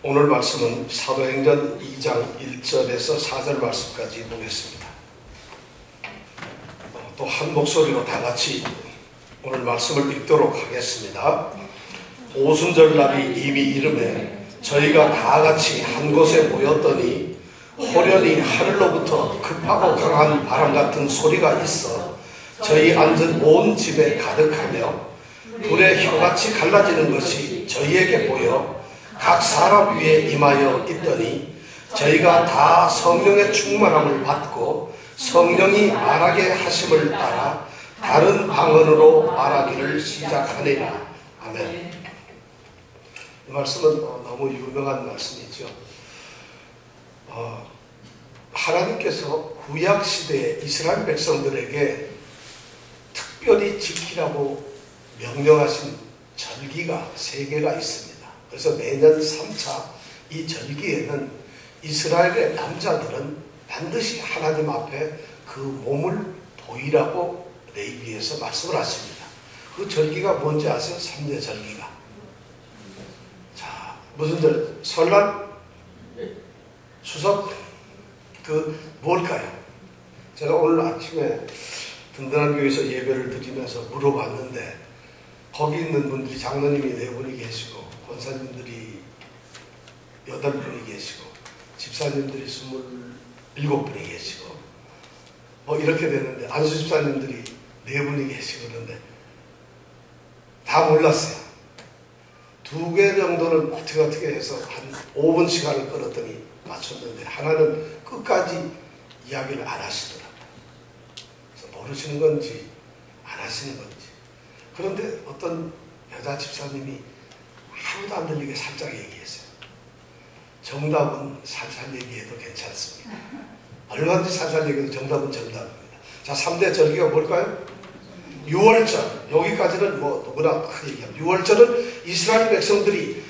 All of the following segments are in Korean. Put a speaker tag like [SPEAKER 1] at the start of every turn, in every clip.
[SPEAKER 1] 오늘 말씀은 사도행전 2장 1절에서 4절 말씀까지 보겠습니다. 또 한 목소리로 다 같이 오늘 말씀을 읽도록 하겠습니다. 오순절날이 이미 이름에 저희가 다 같이 한 곳에 모였더니 호련히 하늘로부터 급하고 강한 바람 같은 소리가 있어 저희 앉은 온 집에 가득하며 불의 혀같이 갈라지는 것이 저희에게 보여 각 사람 위에 임하여 있더니 저희가 다 성령의 충만함을 받고 성령이 말하게 하심을 따라 다른 방언으로 말하기를 시작하니라. 아멘. 이 말씀은 너무 유명한 말씀이죠. 하나님께서 구약시대의 이스라엘 백성들에게 특별히 지키라고 명령하신 절기가 3개가 있습니다. 그래서 매년 3차 이 절기에는 이스라엘의 남자들은 반드시 하나님 앞에 그 몸을 보이라고 레위기에서 말씀을 하십니다. 그 절기가 뭔지 아세요? 3대 절기가. 자, 무슨 절? 설날? 추석? 뭘까요? 제가 오늘 아침에 든든한 교회에서 예배를 드리면서 물어봤는데 거기 있는 분들이 장로님이 4분이 계시고 권사님들이 8분이 계시고 집사님들이 27분이 계시고 이렇게 되는데 안수 집사님들이 4분이 계시고 그런데 다 몰랐어요. 2개 정도는 어떻게 해서 한 5분 시간을 끌었더니 맞췄는데 하나는 끝까지 이야기를 안 하시더라고요. 그래서 모르시는 건지 안 하시는 건지. 그런데 어떤 여자 집사님이 아무도 안 들리게 살짝 얘기했어요. 정답은 살살 얘기해도 괜찮습니다. 얼마든지 살살 얘기해도 정답은 정답입니다. 자, 3대 절기가 뭘까요? 유월절. 여기까지는 누구나 다 얘기합니다. 유월절은 이스라엘 백성들이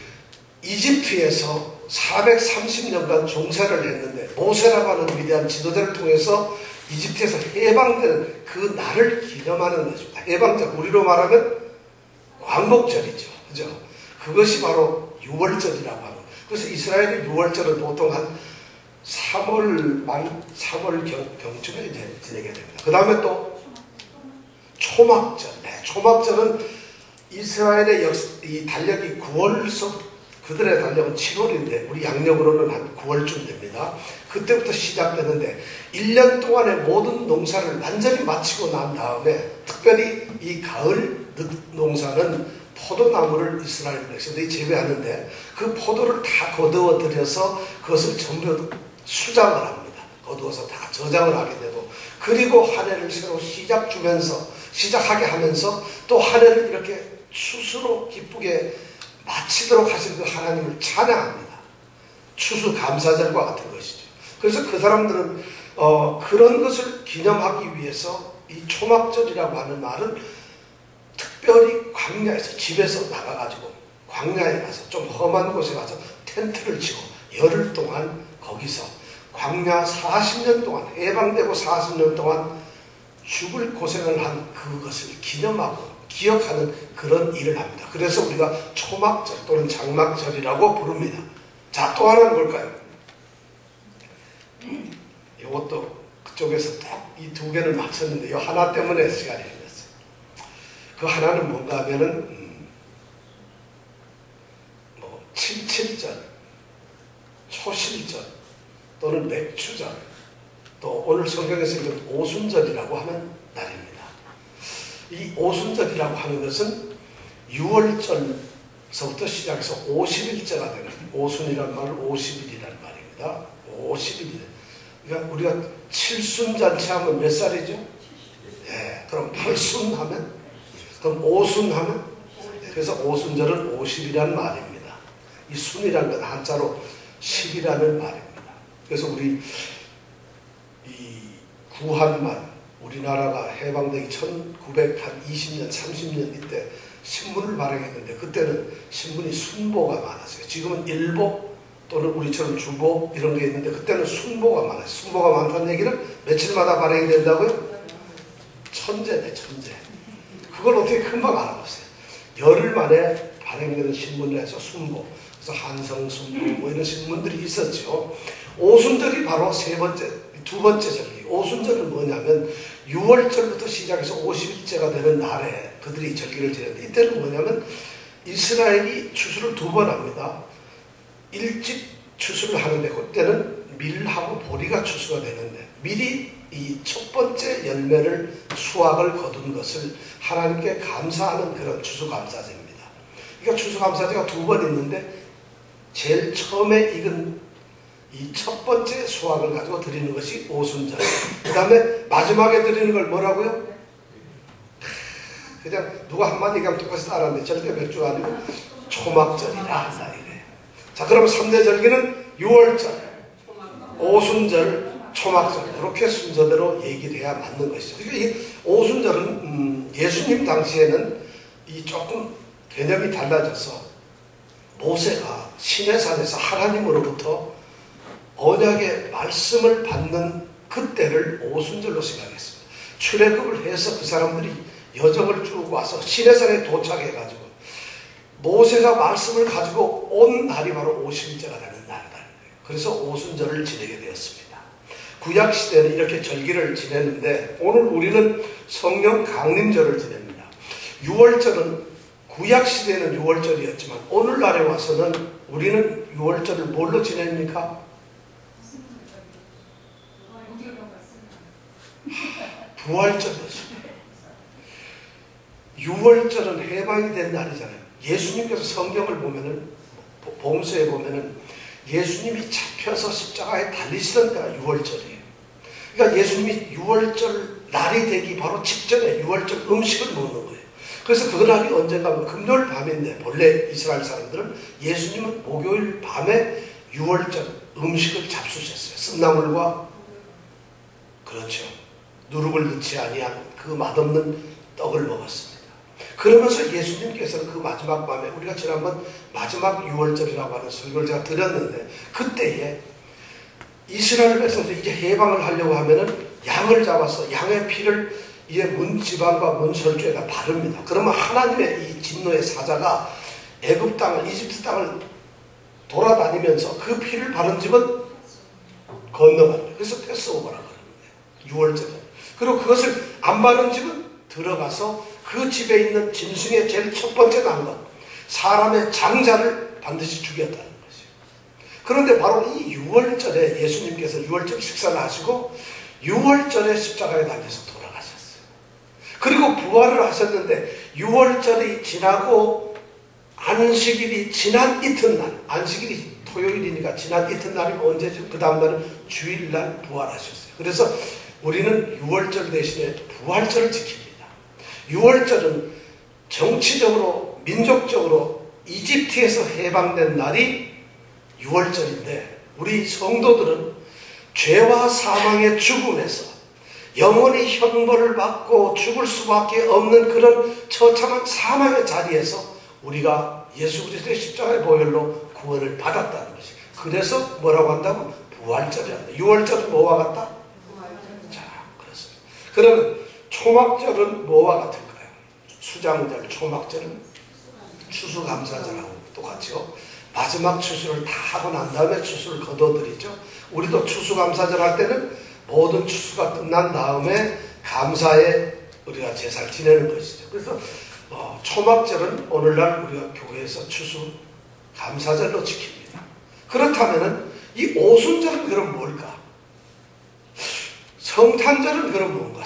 [SPEAKER 1] 이집트에서 430년간 종살이를 했는데 모세라고 하는 위대한 지도자를 통해서 이집트에서 해방되는 그 날을 기념하는 것입니다. 해방절, 우리로 말하면 광복절이죠. 그죠? 그것이 바로 유월절이라고 하는. 그래서 이스라엘의 유월절은 보통 한 3월 경쯤에 이제 지내게 됩니다. 그 다음에 또 초막절. 초막절은 이스라엘의 이 달력이 9월서 그들의 달력은 7월인데 우리 양력으로는 한 9월쯤 됩니다. 그때부터 시작되는데 1년 동안의 모든 농사를 완전히 마치고 난 다음에 특별히 이 가을 농사는 포도나무를 이스라엘 백성들이 재배하는데 그 포도를 다 거두어 들여서 그것을 전부 수장을 합니다. 거두어서 다 저장을 하게 되고 그리고 한 해를 새로 시작하게 하면서 또 한 해를 이렇게 추수로 기쁘게 마치도록 하신 그 하나님을 찬양합니다. 추수감사절과 같은 것이죠. 그래서 그 사람들은 그런 것을 기념하기 위해서 이 초막절이라고 하는 말은 특별히 광야에서 집에서 나가가지고 광야에 가서 좀 험한 곳에 가서 텐트를 치고 열흘 동안 거기서 광야 40년 동안 해방되고 40년 동안 죽을 고생을 한 그것을 기념하고 기억하는 그런 일을 합니다. 그래서 우리가 초막절 또는 장막절이라고 부릅니다. 자, 또 하나는 뭘까요? 이것도 그쪽에서 딱 이 2개를 맞췄는데 이 하나 때문에 시간이 걸렸어요. 그 하나는 뭔가 하면은 77절, 초실절 또는 맥주절 또 오늘 성경에서 읽은 오순절이라고 하는 날입니다. 이 오순절이라고 하는 것은 6월절서부터 시작해서 50일째가 되는 오순이라는 말은 50일이라는 말입니다. 50일. 그러니까 우리가 칠순잔치 하면 몇 살이죠? 네, 그럼 8순 하면? 그럼 5순 하면? 그래서 오순절은 50이라는 말입니다. 이 순이라는 건 한자로 10이라는 말입니다. 그래서 우리 이 구한말 우리나라가 해방되기 1920년, 30년 이때 신문을 발행했는데 그때는 신문이 순보가 많았어요. 지금은 일보 또는 우리처럼 주보 이런 게 있는데 그때는 순보가 많았어요. 순보가 많다는 얘기는 며칠마다 발행이 된다고요? 천재네, 천재. 그걸 어떻게 금방 알아봤어요. 열흘 만에 발행되는 신문에서 순보, 그래서 한성순보 뭐 이런 신문들이 있었죠. 오순절이 바로 두 번째 절기. 오순절은 뭐냐면 6월절부터 시작해서 50일째가 되는 날에 그들이 절기를 지냈는데, 이때는 뭐냐면 이스라엘이 추수를 2번 합니다. 일찍 추수를 하는데 그때는 밀하고 보리가 추수가 되는데, 밀이 이 첫 번째 열매를 수확을 거둔 것을 하나님께 감사하는 그런 추수감사제입니다. 그러니까 추수감사제가 2번 있는데 제일 처음에 익은 이 첫 번째 수확을 가지고 드리는 것이 오순절. 그 다음에 마지막에 드리는 걸 뭐라고요? 그냥 누가 한마디 얘기하면 똑같이 따라하는데 절대 맥주가 아니고 초막절이라 한다 이거예요. 자, 그러면 3대 절기는 6월절, 오순절, 초막절, 이렇게 순서대로 얘기를 해야 맞는 것이죠. 그러니까 이 오순절은 예수님 당시에는 이 조금 개념이 달라져서 모세가 시내산에서 하나님으로부터 언약의 말씀을 받는 그때를 오순절로 생각했습니다. 출애굽을 해서 그 사람들이 여정을 쭉 와서 시내산에 도착해가지고 모세가 말씀을 가지고 온 날이 바로 오순절가 되는 날이다. 그래서 오순절을 지내게 되었습니다. 구약시대는 이렇게 절기를 지냈는데 오늘 우리는 성령 강림절을 지냅니다. 6월절은 구약시대는 6월절이었지만 오늘날에 와서는 우리는 6월절을 뭘로 지냅니까? 부활절로 지내요. 6월절은 해방이 된 날이잖아요. 예수님께서 성경을 보면은, 복음서에 보면은 예수님이 잡혀서 십자가에 달리시던 때가 6월절이에요. 그러니까 예수님이 6월절 날이 되기 바로 직전에 6월절 음식을 먹는 거예요. 그래서 그 날이 언젠가 하면 금요일 밤인데, 본래 이스라엘 사람들은 예수님은 목요일 밤에 6월절 음식을 잡수셨어요. 쓴나물과, 그렇죠, 누룩을 넣지 아니한 그 맛없는 떡을 먹었습니다. 그러면서 예수님께서는 그 마지막 밤에, 우리가 지난번 마지막 6월절이라고 하는 설교를 제가 드렸는데, 그때에 이스라엘 백성들이 이제 해방을 하려고 하면은 양을 잡아서 양의 피를 이에 문지방과 문설주에다 바릅니다. 그러면 하나님의 이 진노의 사자가 애굽 땅을, 이집트 땅을 돌아다니면서 그 피를 바른 집은 건너갑니다. 그래서 패스오버라고 합니다. 6월절에. 그리고 그것을 안 바른 집은 들어가서 그 집에 있는 짐승의 제일 첫 번째 난 것, 사람의 장자를 반드시 죽였다는 것이에요. 그런데 바로 이 6월절에 예수님께서 6월절 식사를 하시고 6월절에 십자가에 달려서 돌아가셨어요. 그리고 부활을 하셨는데 6월절이 지나고 안식일이 지난 이튿날, 안식일이 토요일이니까 지난 이튿날이면 언제죠? 그 다음날은 주일날 부활하셨어요. 그래서 우리는 6월절 대신에 부활절을 지킵니다. 6월절은 정치적으로, 민족적으로 이집트에서 해방된 날이 6월절인데, 우리 성도들은 죄와 사망의 죽음에서 영원히 형벌을 받고 죽을 수밖에 없는 그런 처참한 사망의 자리에서 우리가 예수 그리스도의 십자가의 보혈로 구원을 받았다는 것이. 그래서 뭐라고 한다고? 부활절이란다. 6월절은 뭐와 같다? 자, 그렇습니다. 그러면 초막절은 뭐와 같을까요? 수장절, 초막절은 추수감사절하고 똑같죠. 마지막 추수를 다 하고 난 다음에 추수를 거둬들이죠. 우리도 추수감사절 할 때는 모든 추수가 끝난 다음에 감사에 우리가 제사를 지내는 것이죠. 그래서 초막절은 오늘날 우리가 교회에서 추수감사절로 지킵니다. 그렇다면 이 오순절은 그럼 뭘까? 성탄절은 그럼 뭔가?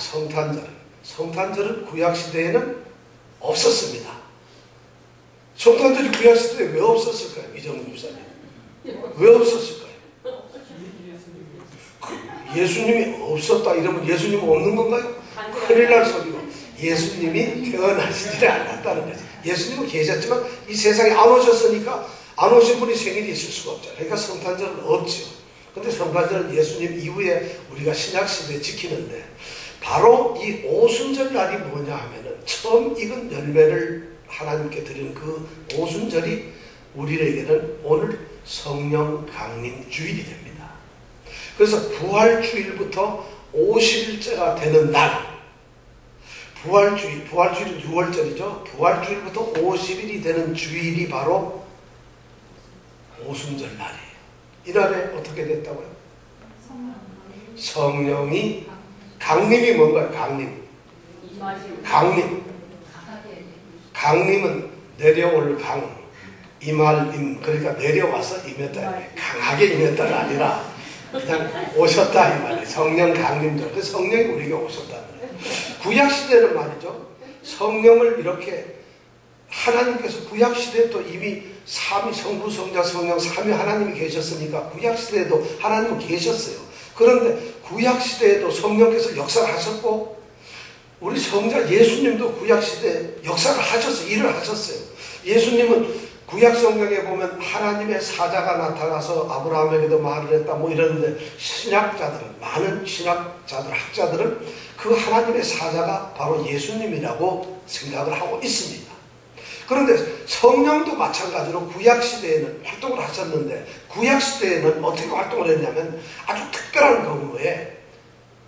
[SPEAKER 1] 성탄절은 구약시대에는 없었습니다. 성탄절이 구약시대에 왜 없었을까요? 이정훈 목사님. 왜 없었을까요? 예수님이 없었다 이러면 예수님 없는 건가요? 큰일 날 소리고, 예수님이 태어나시지 않았다는 거지. 예수님은 계셨지만 이 세상에 안 오셨으니까 안 오신 분이 생일이 있을 수가 없잖아요. 그러니까 성탄절은 없죠. 근데 성탄절은 예수님 이후에 우리가 신약시대에 지키는데, 바로 이 오순절 날이 뭐냐 하면은 처음 익은 열매를 하나님께 드린 그 오순절이 우리에게는 오늘 성령 강림 주일이 됩니다. 그래서 부활주일부터 50일째가 되는 날, 부활주일은 6월절이죠. 부활주일부터 50일이 되는 주일이 바로 오순절 날이에요. 이날에 어떻게 됐다고요? 성령이 강림이 뭔가요? 강림은 내려올 강, 임할 임, 그러니까 내려와서 임했다. 강하게 임했다가 아니라 그냥 오셨다 이 말이에요. 성령 강림절. 그 성령이 우리에게 오셨다는 거예요. 구약시대는 말이죠. 성령을 이렇게 하나님께서 구약시대에 또 이미 성부, 성자, 성령, 삼위 하나님이 계셨으니까 구약시대에도 하나님은 계셨어요. 그런데 구약시대에도 성령께서 역사를 하셨고 우리 성자 예수님도 구약시대에 역사를 하셨어요. 일을 하셨어요. 예수님은 구약 성경에 보면 하나님의 사자가 나타나서 아브라함에게도 말을 했다 뭐 이러는데 많은 신학자들, 학자들은 그 하나님의 사자가 바로 예수님이라고 생각을 하고 있습니다. 그런데 성령도 마찬가지로 구약시대에는 활동을 하셨는데 구약시대에는 어떻게 활동을 했냐면 아주 특별한 경우에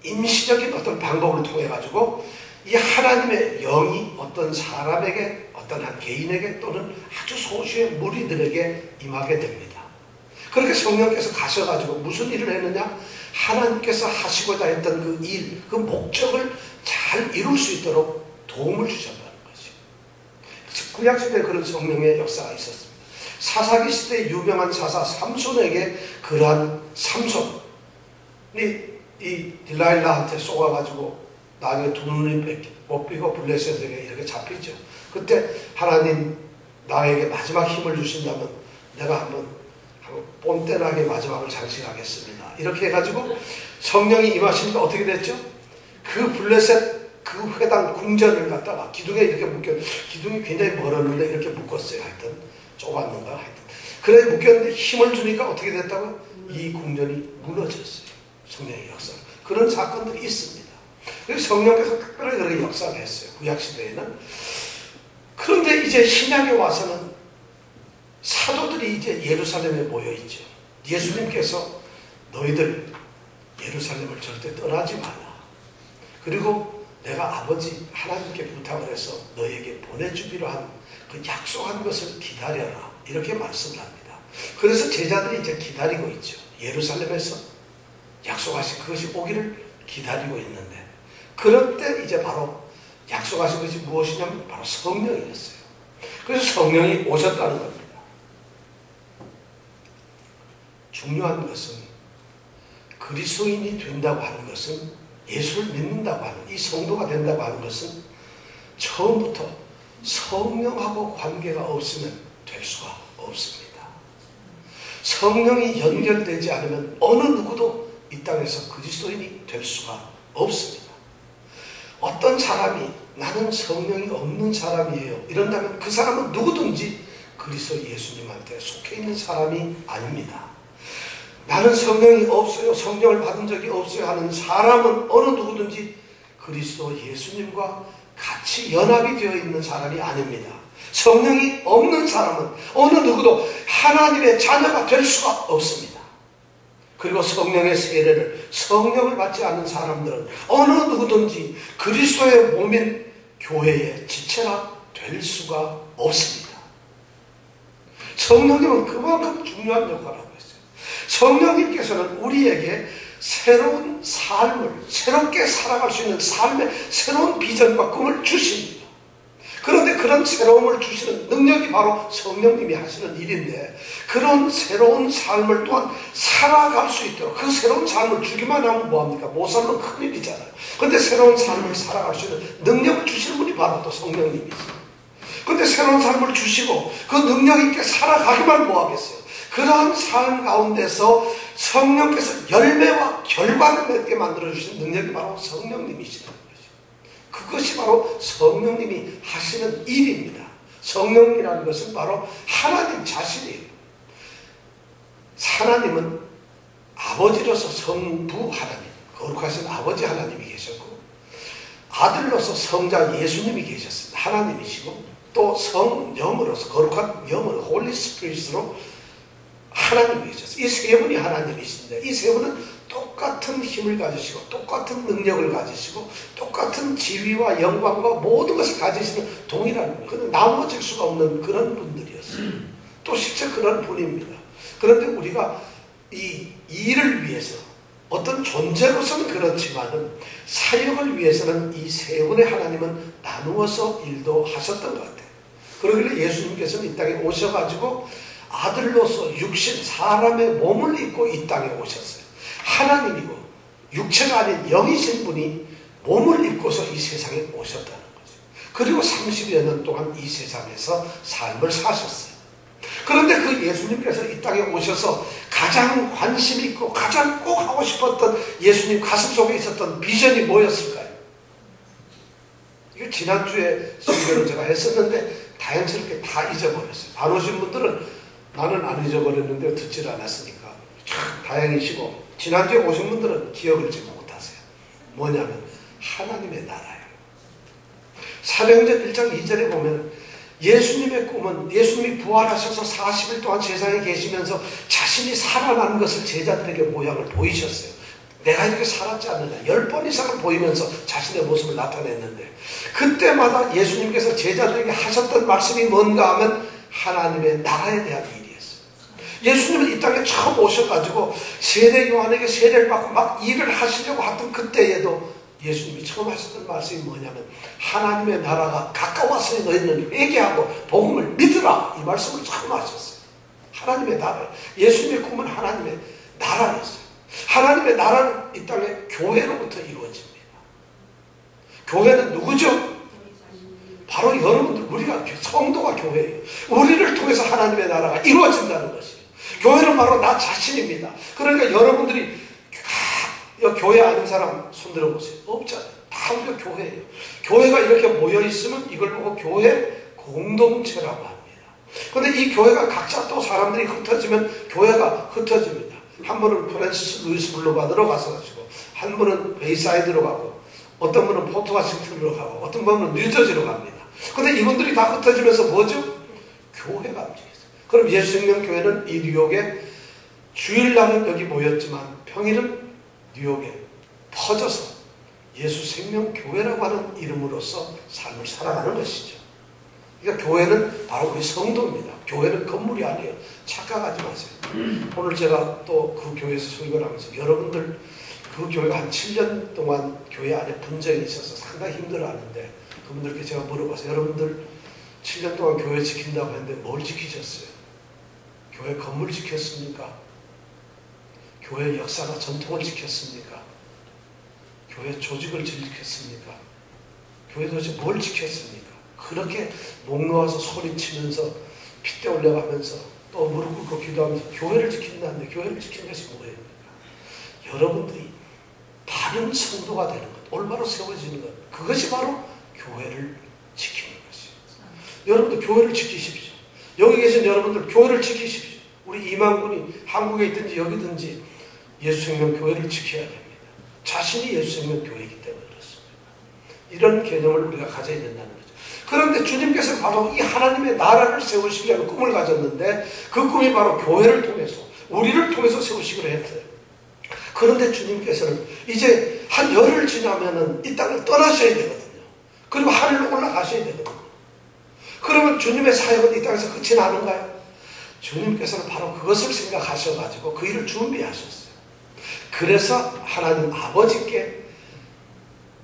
[SPEAKER 1] 임시적인 어떤 방법을 통해 가지고 이 하나님의 영이 어떤 사람에게 어떤 한 개인에게 또는 아주 소수의 무리들에게 임하게 됩니다. 그렇게 성령께서 가셔가지고 무슨 일을 했느냐? 하나님께서 하시고자 했던 그 일, 그 목적을 잘 이룰 수 있도록 도움을 주셨다는 것이죠. 구약시대에 그런 성령의 역사가 있었습니다. 사사기 시대의 유명한 사사 삼손에게 그러한 삼손이 이 딜라일라한테 쏘아가지고 나중에 두 눈이 뽑히고 블레셋에게 이렇게 잡히죠. 그때 하나님 나에게 마지막 힘을 주신다면 내가 한번 뽐때나게 마지막을 장식하겠습니다. 이렇게 해가지고 성령이 임하시니까 어떻게 됐죠? 그 블레셋 그 회당 궁전을 갖다가 기둥에 이렇게 기둥이 굉장히 멀었는데 이렇게 묶었어요. 하여튼 좁았는가 하여튼 그래 묶였는데 힘을 주니까 어떻게 됐다고요? 이 궁전이 무너졌어요. 성령의 역사. 그런 사건들이 있습니다. 그래서 성령께서 특별하게 그렇게 역사를 했어요. 구약시대에는. 그런데 이제 신약에 와서는 사도들이 이제 예루살렘에 모여있죠. 예수님께서 너희들 예루살렘을 절대 떠나지 마라. 그리고 내가 아버지 하나님께 부탁을 해서 너에게 보내주기로 한 그 약속한 것을 기다려라. 이렇게 말씀을 합니다. 그래서 제자들이 이제 기다리고 있죠. 예루살렘에서 약속하신 그것이 오기를 기다리고 있는데 그럴 때 이제 바로 약속하신 것이 무엇이냐면 바로 성령이었어요. 그래서 성령이 오셨다는 겁니다. 중요한 것은 그리스도인이 된다고 하는 것은 예수를 믿는다고 하는 이 성도가 된다고 하는 것은 처음부터 성령하고 관계가 없으면 될 수가 없습니다. 성령이 연결되지 않으면 어느 누구도 이 땅에서 그리스도인이 될 수가 없습니다. 어떤 사람이 나는 성령이 없는 사람이에요 이런다면 그 사람은 누구든지 그리스도 예수님한테 속해 있는 사람이 아닙니다. 나는 성령이 없어요, 성령을 받은 적이 없어요 하는 사람은 어느 누구든지 그리스도 예수님과 같이 연합이 되어 있는 사람이 아닙니다. 성령이 없는 사람은 어느 누구도 하나님의 자녀가 될 수가 없습니다. 그리고 성령의 세례를 성령을 받지 않는 사람들은 어느 누구든지 그리스도의 몸인 교회의 지체가 될 수가 없습니다. 성령님은 그만큼 중요한 역할을 하고 있어요. 성령님께서는 우리에게 새로운 삶을 새롭게 살아갈 수 있는 삶의 새로운 비전과 꿈을 주십니다. 그런데 그런 새로움을 주시는 능력이 바로 성령님이 하시는 일인데 그런 새로운 삶을 또한 살아갈 수 있도록 그 새로운 삶을 주기만 하면 뭐합니까? 못 살면 큰일이잖아요. 그런데 새로운 삶을 살아갈 수 있는 능력을 주시는 분이 바로 또 성령님이죠. 그런데 새로운 삶을 주시고 그 능력 있게 살아가기만 뭐하겠어요? 그러한 삶 가운데서 성령께서 열매와 결과를 맺게 만들어주신 능력이 바로 성령님이시라는 거죠. 그것이 바로 성령님이 하시는 일입니다. 성령이라는 것은 바로 하나님 자신이에요. 하나님은 아버지로서 성부 하나님, 거룩하신 아버지 하나님이 계셨고 아들로서 성자 예수님이 계셨습니다. 하나님이시고 또 성령으로서 거룩한 영으로 홀리 스피릿으로 하나님이 계셨어요. 이 세 분이 하나님이신데 이 세 분은 똑같은 힘을 가지시고 똑같은 능력을 가지시고 똑같은 지위와 영광과 모든 것을 가지시는 동일한 분. 그런데 나눠질 수가 없는 그런 분들이었어요. 또 실제 그런 분입니다. 그런데 우리가 이 일을 위해서 어떤 존재로서는 그렇지만은 사역을 위해서는 이 세 분의 하나님은 나누어서 일도 하셨던 것 같아요. 그러길래 예수님께서는 이 땅에 오셔가지고 아들로서 육신 사람의 몸을 입고 이 땅에 오셨어요. 하나님이고 육체가 아닌 영이신 분이 몸을 입고서 이 세상에 오셨다는 거죠. 그리고 30여 년 동안 이 세상에서 삶을 사셨어요. 그런데 그 예수님께서 이 땅에 오셔서 가장 관심 있고 가장 꼭 하고 싶었던 예수님 가슴 속에 있었던 비전이 뭐였을까요? 이거 지난주에 설교를 제가 했었는데 다행스럽게 다 잊어버렸어요. 안 오신 분들은 나는 안 잊어버렸는데 듣질 않았으니까 참 다행이시고, 지난주에 오신 분들은 기억을 지금 못하세요. 뭐냐면 하나님의 나라예요. 사도행전 1장 2절에 보면 예수님의 꿈은 예수님이 부활하셔서 40일 동안 세상에 계시면서 자신이 살아난 것을 제자들에게 모양을 보이셨어요. 내가 이렇게 살았지 않느냐. 10번 이상을 보이면서 자신의 모습을 나타냈는데, 그때마다 예수님께서 제자들에게 하셨던 말씀이 뭔가 하면 하나님의 나라에 대한 일이었어요. 예수님은 이 땅에 처음 오셔가지고 세례 요한에게 세례를 받고 막 일을 하시려고 하던 그때에도 예수님이 처음 하셨던 말씀이 뭐냐면 하나님의 나라가 가까웠으니 너희는 회개하고 복음을 믿으라, 이 말씀을 처음 하셨어요. 하나님의 나라. 예수님의 꿈은 하나님의 나라였어요. 하나님의 나라는 이 땅에 교회로부터 이루어집니다. 교회는 누구죠? 바로 여러분들, 우리가 성도가 교회예요. 우리를 통해서 하나님의 나라가 이루어진다는 것이에요. 교회는 바로 나 자신입니다. 그러니까 여러분들이 교회 아는 사람 손 들어보세요. 없잖아요. 다 우리가 교회예요. 교회가 이렇게 모여있으면 이걸 보고 교회 공동체라고 합니다. 그런데 이 교회가 각자 또 사람들이 흩어지면 교회가 흩어집니다. 한 분은 프랜시스 루이스 블루바드로 가서 가시고, 한 분은 베이사이드로 가고, 어떤 분은 포트 워싱턴으로 가고, 어떤 분은 뉴저지로 갑니다. 그런데 이분들이 다 흩어지면서 뭐죠? 교회가 움직였어요. 그럼 예수생명교회는 이 뉴욕에 주일날은 여기 모였지만 평일은 뉴욕에 퍼져서 예수생명교회라고 하는 이름으로서 삶을 살아가는 것이죠. 그러니까 교회는 바로 우리 성도입니다. 교회는 건물이 아니에요. 착각하지 마세요. 오늘 제가 또 그 교회에서 설교를 하면서 여러분들 그 교회가 한 7년 동안 교회 안에 분쟁이 있어서 상당히 힘들어하는데, 그분들께 제가 물어봤어요. 여러분들 7년 동안 교회 지킨다고 했는데 뭘 지키셨어요? 교회 건물 지켰습니까? 교회 역사나 전통을 지켰습니까? 교회 조직을 지켰습니까? 교회 도대체 뭘 지켰습니까? 그렇게 목 놓아서 소리치면서 핏대 올려가면서 또 무릎 꿇고 기도하면서 교회를 지킨다는데 교회를 지킨 것이 뭐예요? 여러분들이 바른 성도가 되는 것, 올바로 세워지는 것, 그것이 바로 교회를 지키는 것이에요. 여러분들 교회를 지키십시오. 여기 계신 여러분들 교회를 지키십시오. 우리 이만군이 한국에 있든지 여기든지 예수생명교회를 지켜야 됩니다. 자신이 예수생명교회이기 때문에 그렇습니다. 이런 개념을 우리가 가져야 된다는 거죠. 그런데 주님께서는 바로 이 하나님의 나라를 세우시려는 꿈을 가졌는데, 그 꿈이 바로 교회를 통해서, 우리를 통해서 세우시기로 했어요. 그런데 주님께서는 이제 한 열흘 지나면은 이 땅을 떠나셔야 되거든요. 그리고 하늘로 올라가셔야 되거든요. 그러면 주님의 사역은 이 땅에서 끝이 나는가요? 주님께서는 바로 그것을 생각하셔가지고 그 일을 준비하셨어요. 그래서 하나님 아버지께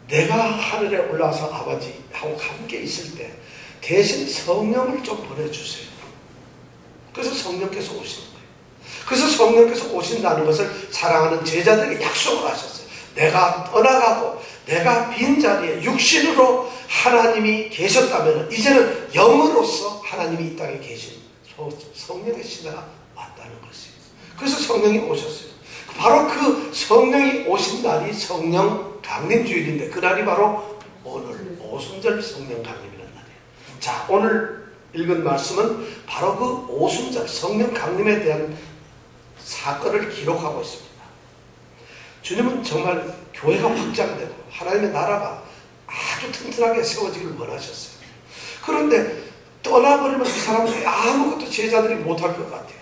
[SPEAKER 1] 내가 하늘에 올라와서 아버지하고 함께 있을 때 대신 성령을 좀 보내주세요. 그래서 성령께서 오시는 거예요. 그래서 성령께서 오신다는 것을 사랑하는 제자들에게 약속을 하셨어요. 내가 떠나가고 내가 빈자리에 육신으로 하나님이 계셨다면 이제는 영으로서 하나님이 이 땅에 계신 성령의 시대가 왔다는 것이에요. 그래서 성령이 오셨어요. 바로 그 성령이 오신 날이 성령 강림주일인데, 그날이 바로 오늘 오순절 성령 강림이라는 날이에요. 자, 오늘 읽은 말씀은 바로 그 오순절 성령 강림에 대한 사건을 기록하고 있습니다. 주님은 정말 교회가 확장되고 하나님의 나라가 아주 튼튼하게 세워지기를 원하셨어요. 그런데 떠나버리면 이 사람들이 아무것도 제자들이 못할 것 같아요.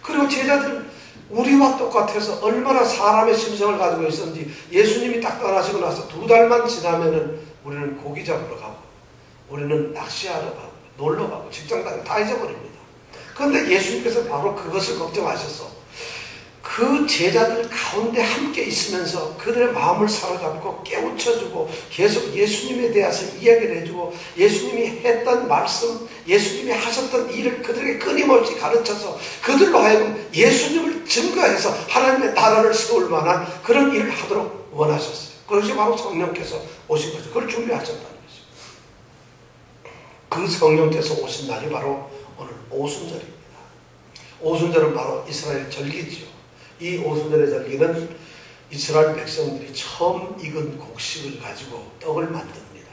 [SPEAKER 1] 그리고 제자들은 우리와 똑같아서 얼마나 사람의 심성을 가지고 있었는지 예수님이 딱 떠나시고 나서 2달만 지나면은 우리는 고기 잡으러 가고 우리는 낚시하러 가고 놀러 가고 직장 다니고 다 잊어버립니다. 그런데 예수님께서 바로 그것을 걱정하셔서 그 제자들 가운데 함께 있으면서 그들의 마음을 사로잡고 깨우쳐주고 계속 예수님에 대해서 이야기를 해주고 예수님이 했던 말씀, 예수님이 하셨던 일을 그들에게 끊임없이 가르쳐서 그들로 하여금 예수님을 증거해서 하나님의 나라를 세울 만한 그런 일을 하도록 원하셨어요. 그것이 바로 성령께서 오신 거죠. 그걸 준비하셨다는 거죠. 그 성령께서 오신 날이 바로 오늘 오순절입니다. 오순절은 바로 이스라엘 절기죠. 이 오순절의 절기는 이스라엘 백성들이 처음 익은 곡식을 가지고 떡을 만듭니다.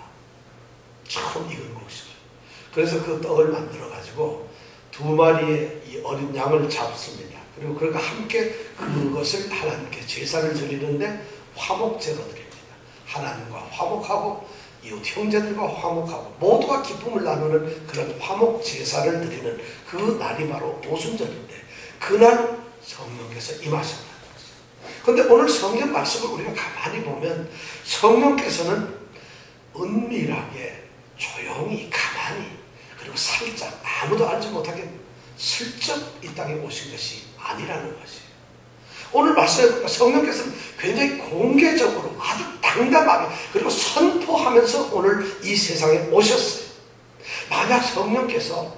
[SPEAKER 1] 처음 익은 곡식을. 그래서 그 떡을 만들어 가지고 2마리의 이 어린 양을 잡습니다. 그리고 그가 함께 그것을 하나님께 제사를 드리는데 화목제로 드립니다. 하나님과 화목하고 이웃 형제들과 화목하고 모두가 기쁨을 나누는 그런 화목 제사를 드리는 그 날이 바로 오순절인데 그날 성령께서 임하셨다는 거죠. 그런데 오늘 성경 말씀을 우리가 가만히 보면 성령께서는 은밀하게 조용히 가만히 그리고 살짝 아무도 알지 못하게 슬쩍 이 땅에 오신 것이 아니라는 것이에요. 오늘 말씀에 보니까 성령께서는 굉장히 공개적으로 아주 당당하게 그리고 선포하면서 오늘 이 세상에 오셨어요. 만약 성령께서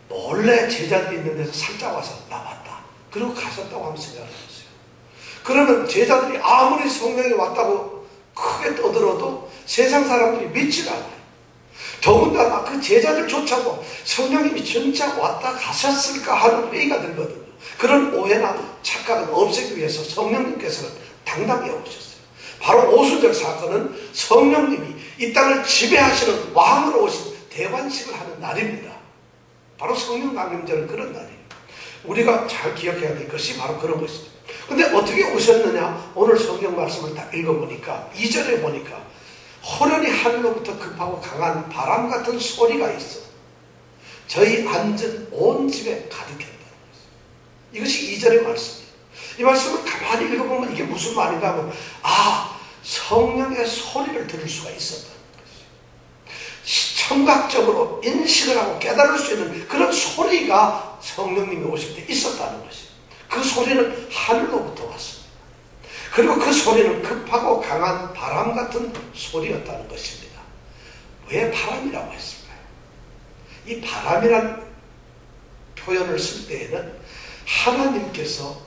[SPEAKER 1] 몰래 제자들이 있는 데서 살짝 와서 나왔다. 그리고 가셨다고 하면 생각을 해보세요. 그러면 제자들이 아무리 성령이 왔다고 크게 떠들어도 세상 사람들이 믿지 않아요. 더군다나 그 제자들조차도 성령님이 진짜 왔다 가셨을까 하는 회의가 들거든요. 그런 오해나 착각은 없애기 위해서 성령님께서는 당당히 오셨어요. 바로 오순절 사건은 성령님이 이 땅을 지배하시는 왕으로 오신 대관식을 하는 날입니다. 바로 성령 강림절은 그런 날이에요. 우리가 잘 기억해야 될 것이 바로 그런 것이죠. 근데 어떻게 오셨느냐? 오늘 성경 말씀을 다 읽어보니까 2절에 보니까 호련히 하늘로부터 급하고 강한 바람 같은 소리가 있어 저희 앉은 온 집에 가득했다는 것이죠. 이것이 2절의 말씀이에요. 이 말씀을 가만히 읽어보면 이게 무슨 말인가 하면 성령의 소리를 들을 수가 있었다는 것이죠. 청각적으로 인식을 하고 깨달을 수 있는 그런 소리가 성령님이 오실 때 있었다는 것이에요. 그 소리는 하늘로부터 왔습니다. 그리고 그 소리는 급하고 강한 바람 같은 소리였다는 것입니다. 왜 바람이라고 했을까요? 이 바람이란 표현을 쓸 때에는 하나님께서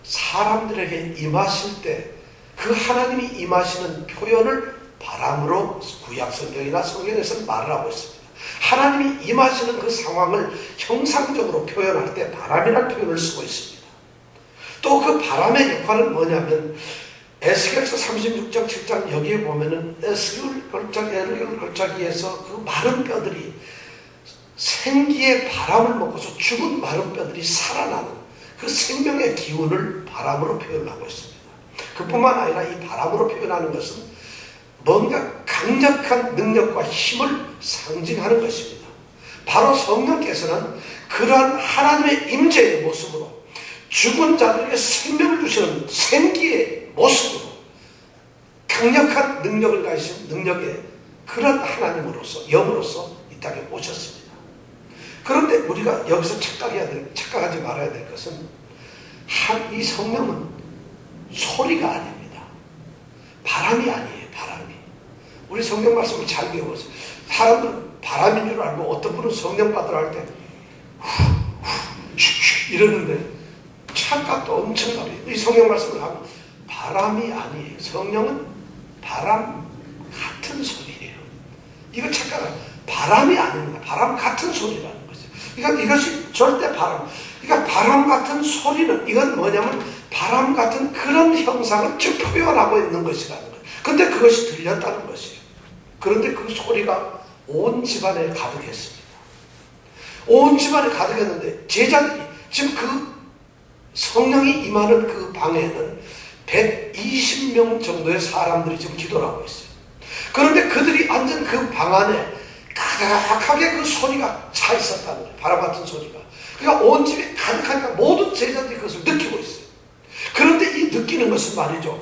[SPEAKER 1] 사람들에게 임하실 때 그 하나님이 임하시는 표현을 바람으로 구약 성경이나 성경에서는 말을 하고 있습니다. 하나님이 임하시는 그 상황을 형상적으로 표현할 때 바람이라는 표현을 쓰고 있습니다. 또 그 바람의 역할은 뭐냐면 에스겔서 36장 7장 여기에 보면은 에스겔 걸작기에서 그 마른 뼈들이 생기의 바람을 먹고서 죽은 마른 뼈들이 살아나는 그 생명의 기운을 바람으로 표현하고 있습니다. 그뿐만 아니라 이 바람으로 표현하는 것은 뭔가 강력한 능력과 힘을 상징하는 것입니다. 바로 성령께서는 그러한 하나님의 임재의 모습으로 죽은 자들에게 생명을 주시는 생기의 모습으로 강력한 능력을 가지신 능력의 그런 하나님으로서 영으로서 이 땅에 오셨습니다. 그런데 우리가 여기서 착각하지 말아야 될 것은 이 성령은 소리가 아닙니다. 바람이 아니에요. 바람이. 우리 성경 말씀을 잘 배워보세요. 사람들은 바람인 줄 알고 어떤 분은 성령 받으러 할 때 이러는데 착각도 엄청나요. 이 성경 말씀을 하면 바람이 아니에요. 성령은 바람 같은 소리예요. 이거 착각하면 바람이 아닙니다. 바람 같은 소리라는 거죠. 그러니까 이것이 절대 바람. 그러니까 바람 같은 소리는 이건 뭐냐면 바람 같은 그런 형상을 쭉 표현하고 있는 것이라는 거예요. 근데 그것이 들렸다는 것이에요. 그런데 그 소리가 온 집안에 가득했습니다. 온 집안에 가득했는데 제자들이 지금 그 성령이 임하는 그 방에는 120명 정도의 사람들이 지금 기도를 하고 있어요. 그런데 그들이 앉은 그 방 안에 가득하게 그 소리가 차 있었다는 거예요. 바람 같은 소리가. 그러니까 온 집이 가득하니까 모든 제자들이 그것을 느끼고 있어요. 그런데 이 느끼는 것은 말이죠.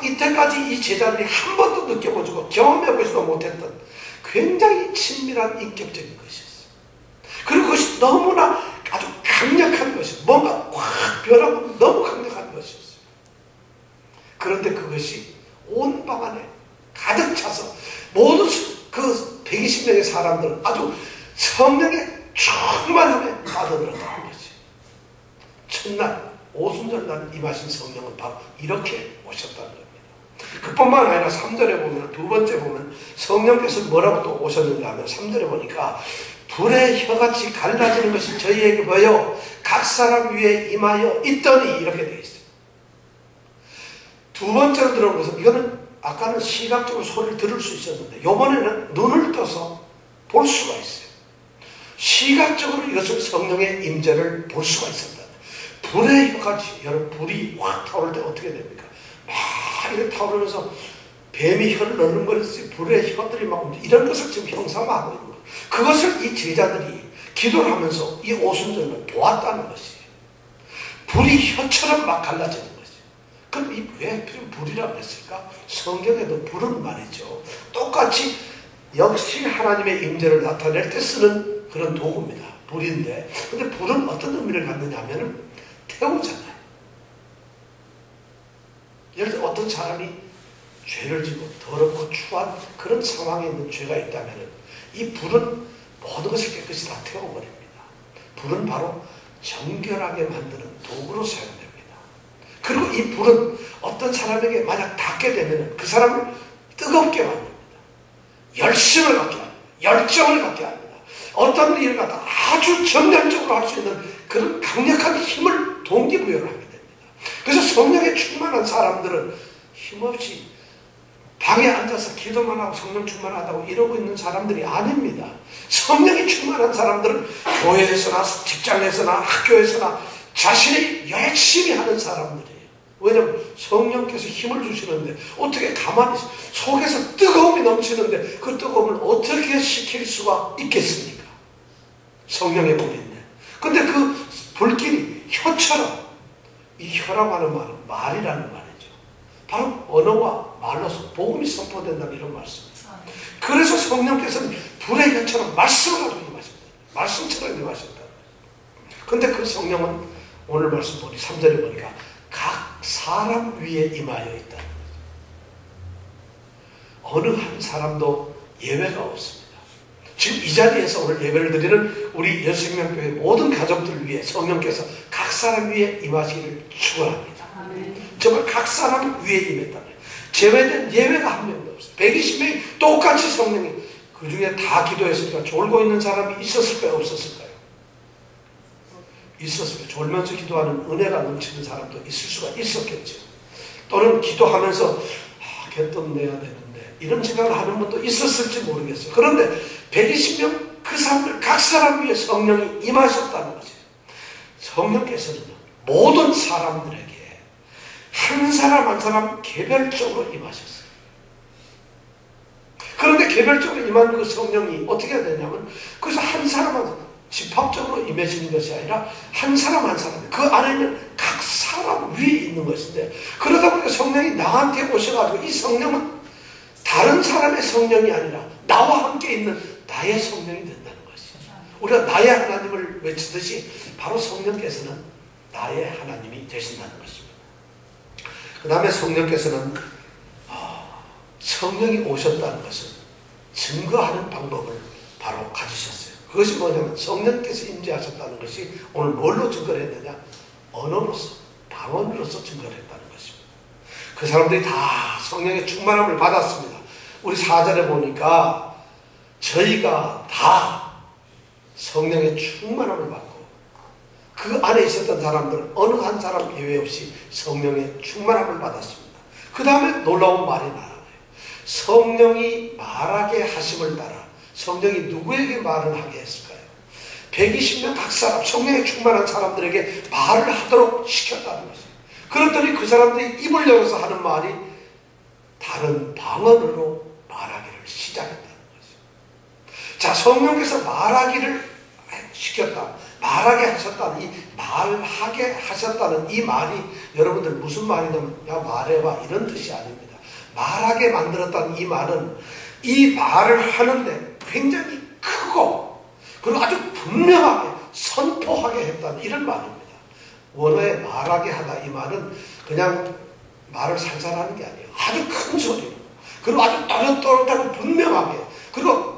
[SPEAKER 1] 이때까지 이 제자들이 한 번도 느껴보지도 경험해보지도 못했던 굉장히 친밀한 인격적인 것이었어요. 그리고 그것이 너무나 아주 강력한 것이었어요. 뭔가 확 변하고 너무 강력한 것이었어요. 그런데 그것이 온 방 안에 가득 차서 모든 그 120명의 사람들은 아주 성령의 충만함에 빠져들었다는 것이. 첫날 오순절날 임하신 성령은 바로 이렇게 오셨다는 겁니다. 그뿐만 아니라 3절에 보면, 두 번째 보면 성령께서 뭐라고 또 오셨는가 하면 3절에 보니까 불의 혀같이 갈라지는 것이 저희에게 보여 각 사람 위에 임하여 있더니 이렇게 되어 있어요. 두 번째로 들어온 것은, 이거는 아까는 시각적으로 소리를 들을 수 있었는데 이번에는 눈을 떠서 볼 수가 있어요. 시각적으로 이것을 성령의 임재를 볼 수가 있었다. 불의 혀같이, 여러분 불이 확 타오를 때 어떻게 됩니까? 막 이렇게 타오르면서 뱀이 혀를 너른거렸어요. 불의 혀들이 막 이런 것을 지금 형상화하고 있는 거예요. 그것을 이 제자들이 기도를 하면서 이 오순절을 보았다는 것이에요. 불이 혀처럼 막 갈라지는 것이에요. 그럼 이 왜 불이라고 했을까? 성경에도 불은 말이죠. 똑같이 역시 하나님의 임재를 나타낼 때 쓰는 그런 도구입니다. 불인데, 근데 불은 어떤 의미를 갖느냐 하면은 태우잖아요. 예를 들어 어떤 사람이 죄를 지고 더럽고 추한 그런 상황에 있는 죄가 있다면 이 불은 모든 것을 깨끗이 다 태워버립니다. 불은 바로 정결하게 만드는 도구로 사용됩니다. 그리고 이 불은 어떤 사람에게 만약 닿게 되면 그 사람을 뜨겁게 만듭니다. 열심을 갖게 합니다. 열정을 갖게 합니다. 어떤 일을 갖다 아주 정량적으로 할 수 있는 그런 강력한 힘을 동기부여를 하게 됩니다. 그래서 성령에 충만한 사람들은 힘없이 방에 앉아서 기도만 하고 성령 충만하다고 이러고 있는 사람들이 아닙니다. 성령이 충만한 사람들은 교회에서나 직장에서나 학교에서나 자신이 열심히 하는 사람들이에요. 왜냐하면 성령께서 힘을 주시는데 어떻게 가만히 속에서 뜨거움이 넘치는데 그 뜨거움을 어떻게 식힐 수가 있겠습니까? 성령의 불인데. 근데 그 불길이 혀처럼, 이 혀라고 하는 말은 말이라는 말이죠. 바로 언어와 말로서 복음이 선포된다는 이런 말씀입니다. 그래서 성령께서는 불의 혀처럼 말씀을 가지고 임하셨다. 말씀처럼 임하셨다. 근데 그 성령은 오늘 말씀 보니 3절에 보니까 각 사람 위에 임하여 있다는 거죠. 어느 한 사람도 예외가 없습니다. 지금 이 자리에서 오늘 예배를 드리는 우리 여수생명교회 모든 가족들을 위해 성령께서 각 사람 위에 임하시기를 축원합니다. 정말 각 사람 위에 임했다. 제외된 예외가 한 명도 없어요. 120명이 똑같이 성령이, 그 중에 다 기도했으니까 졸고 있는 사람이 있었을까요? 없었을까요? 있었을까요? 졸면서 기도하는 은혜가 넘치는 사람도 있을 수가 있었겠죠. 또는 기도하면서 개떡 내야 되는데 이런 생각을 하는 분도 있었을지 모르겠어요. 그런데 120명 그 사람들 각 사람 위에 성령이 임하셨다는 거죠. 성령께서는 모든 사람들에게 한 사람 한 사람 개별적으로 임하셨어요. 그런데 개별적으로 임한 그 성령이 어떻게 되냐면 그래서 한 사람 한 사람 집합적으로 임해지는 것이 아니라 한 사람 한 사람 그 안에는 각 사람 위에 있는 것인데, 그러다 보니까 성령이 나한테 오셔가지고 이 성령은 다른 사람의 성령이 아니라 나와 함께 있는 나의 성령이 된다는 것이죠. 우리가 나의 하나님을 외치듯이 바로 성령께서는 나의 하나님이 되신다는 것입니다. 그 다음에 성령께서는 성령이 오셨다는 것을 증거하는 방법을 바로 가지셨어요. 그것이 뭐냐면 성령께서 임재하셨다는 것이 오늘 뭘로 증거를 했느냐? 언어로서, 방언으로서 증거를 했다는 것입니다. 그 사람들이 다 성령의 충만함을 받았습니다. 우리 4절에 보니까 저희가 다 성령의 충만함을 받고 그 안에 있었던 사람들은 어느 한 사람 예외 없이 성령의 충만함을 받았습니다. 그 다음에 놀라운 말이 나와요. 성령이 말하게 하심을 따라 성령이 누구에게 말을 하게 했을까요? 120명 각 사람, 성령에 충만한 사람들에게 말을 하도록 시켰다는 것이에요. 그랬더니 그 사람들이 입을 열어서 하는 말이 다른 방언으로 말하기를 시작했다는 것이에요. 자, 성령께서 말하기를 시켰다, 말하게 하셨다는 이 말 말하게 하셨다는 이 말이 여러분들 무슨 말이냐면 야 말해봐 이런 뜻이 아닙니다. 말하게 만들었다는 이 말은 이 말을 하는데 굉장히 크고 그리고 아주 분명하게 선포하게 했다는 이런 말입니다. 원어에 말하게 하다 이 말은 그냥 말을 살살 하는 게 아니에요. 아주 큰 소리로 그리고 아주 또렷또렷하고 분명하게 그리고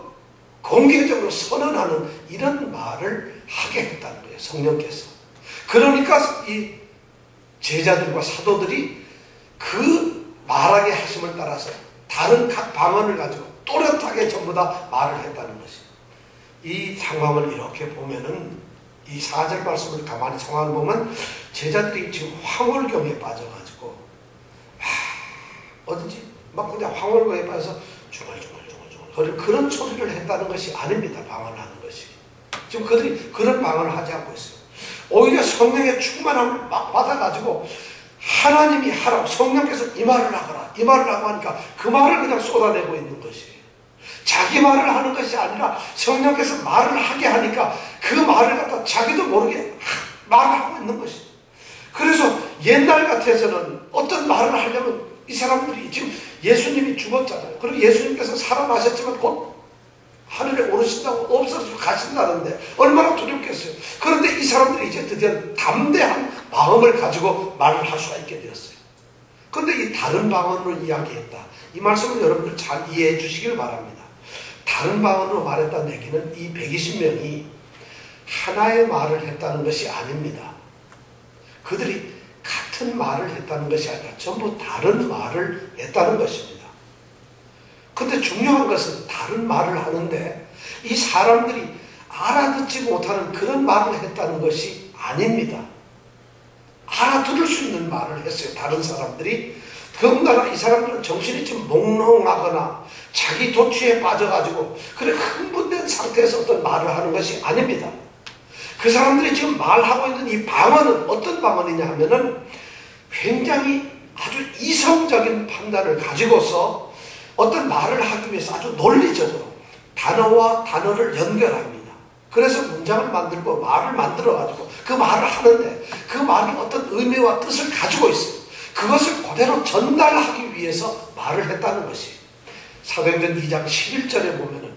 [SPEAKER 1] 공개적으로 선언하는 이런 말을 하게 했다는 거예요. 성령께서. 그러니까 이 제자들과 사도들이 그 말하게 하심을 따라서 다른 각 방언을 가지고 또렷하게 전부 다 말을 했다는 것이에요. 이 상황을 이렇게 보면은 이 4절 말씀을 가만히 상황을 보면 제자들이 지금 황홀경에 빠져가지고 어딘지 막 그냥 황홀경에 빠져서 중얼중얼 그런 소리를 했다는 것이 아닙니다. 방언하는 것이. 지금 그들이 그런 방언을 하지 않고 있어요. 오히려 성령의 충만함을 막 받아가지고 하나님이 하라고 성령께서 이 말을 하거라 이 말을 하고 하니까 그 말을 그냥 쏟아내고 있는 것이에요. 자기 말을 하는 것이 아니라 성령께서 말을 하게 하니까 그 말을 갖다 자기도 모르게 말을 하고 있는 것이에요. 그래서 옛날 같아서는 어떤 말을 하려면 이 사람들이 지금 예수님이 죽었잖아요. 그리고 예수님께서 살아나셨지만 곧 하늘에 오르신다고 없어서 가신다는데 얼마나 두렵겠어요. 그런데 이 사람들이 이제 드디어 담대한 마음을 가지고 말을 할 수가 있게 되었어요. 그런데 이 다른 방언으로 이야기했다. 이 말씀을 여러분들 잘 이해해 주시길 바랍니다. 다른 방언으로 말했다는 얘기는 이 120명이 하나의 말을 했다는 것이 아닙니다. 그들이 같은 말을 했다는 것이 아니라 전부 다른 말을 했다는 것입니다. 그런데 중요한 것은 다른 말을 하는데 이 사람들이 알아듣지 못하는 그런 말을 했다는 것이 아닙니다. 알아들을 수 있는 말을 했어요. 다른 사람들이. 더군다나 이 사람들은 정신이 좀 몽롱하거나 자기 도취에 빠져가지고 그래 흥분된 상태에서 어떤 말을 하는 것이 아닙니다. 그 사람들이 지금 말하고 있는 이 방언은 어떤 방언이냐 하면은 굉장히 아주 이성적인 판단을 가지고서 어떤 말을 하기 위해서 아주 논리적으로 단어와 단어를 연결합니다. 그래서 문장을 만들고 말을 만들어가지고 그 말을 하는데 그 말이 어떤 의미와 뜻을 가지고 있어요. 그것을 그대로 전달하기 위해서 말을 했다는 것이에요. 사도행전 2장 11절에 보면은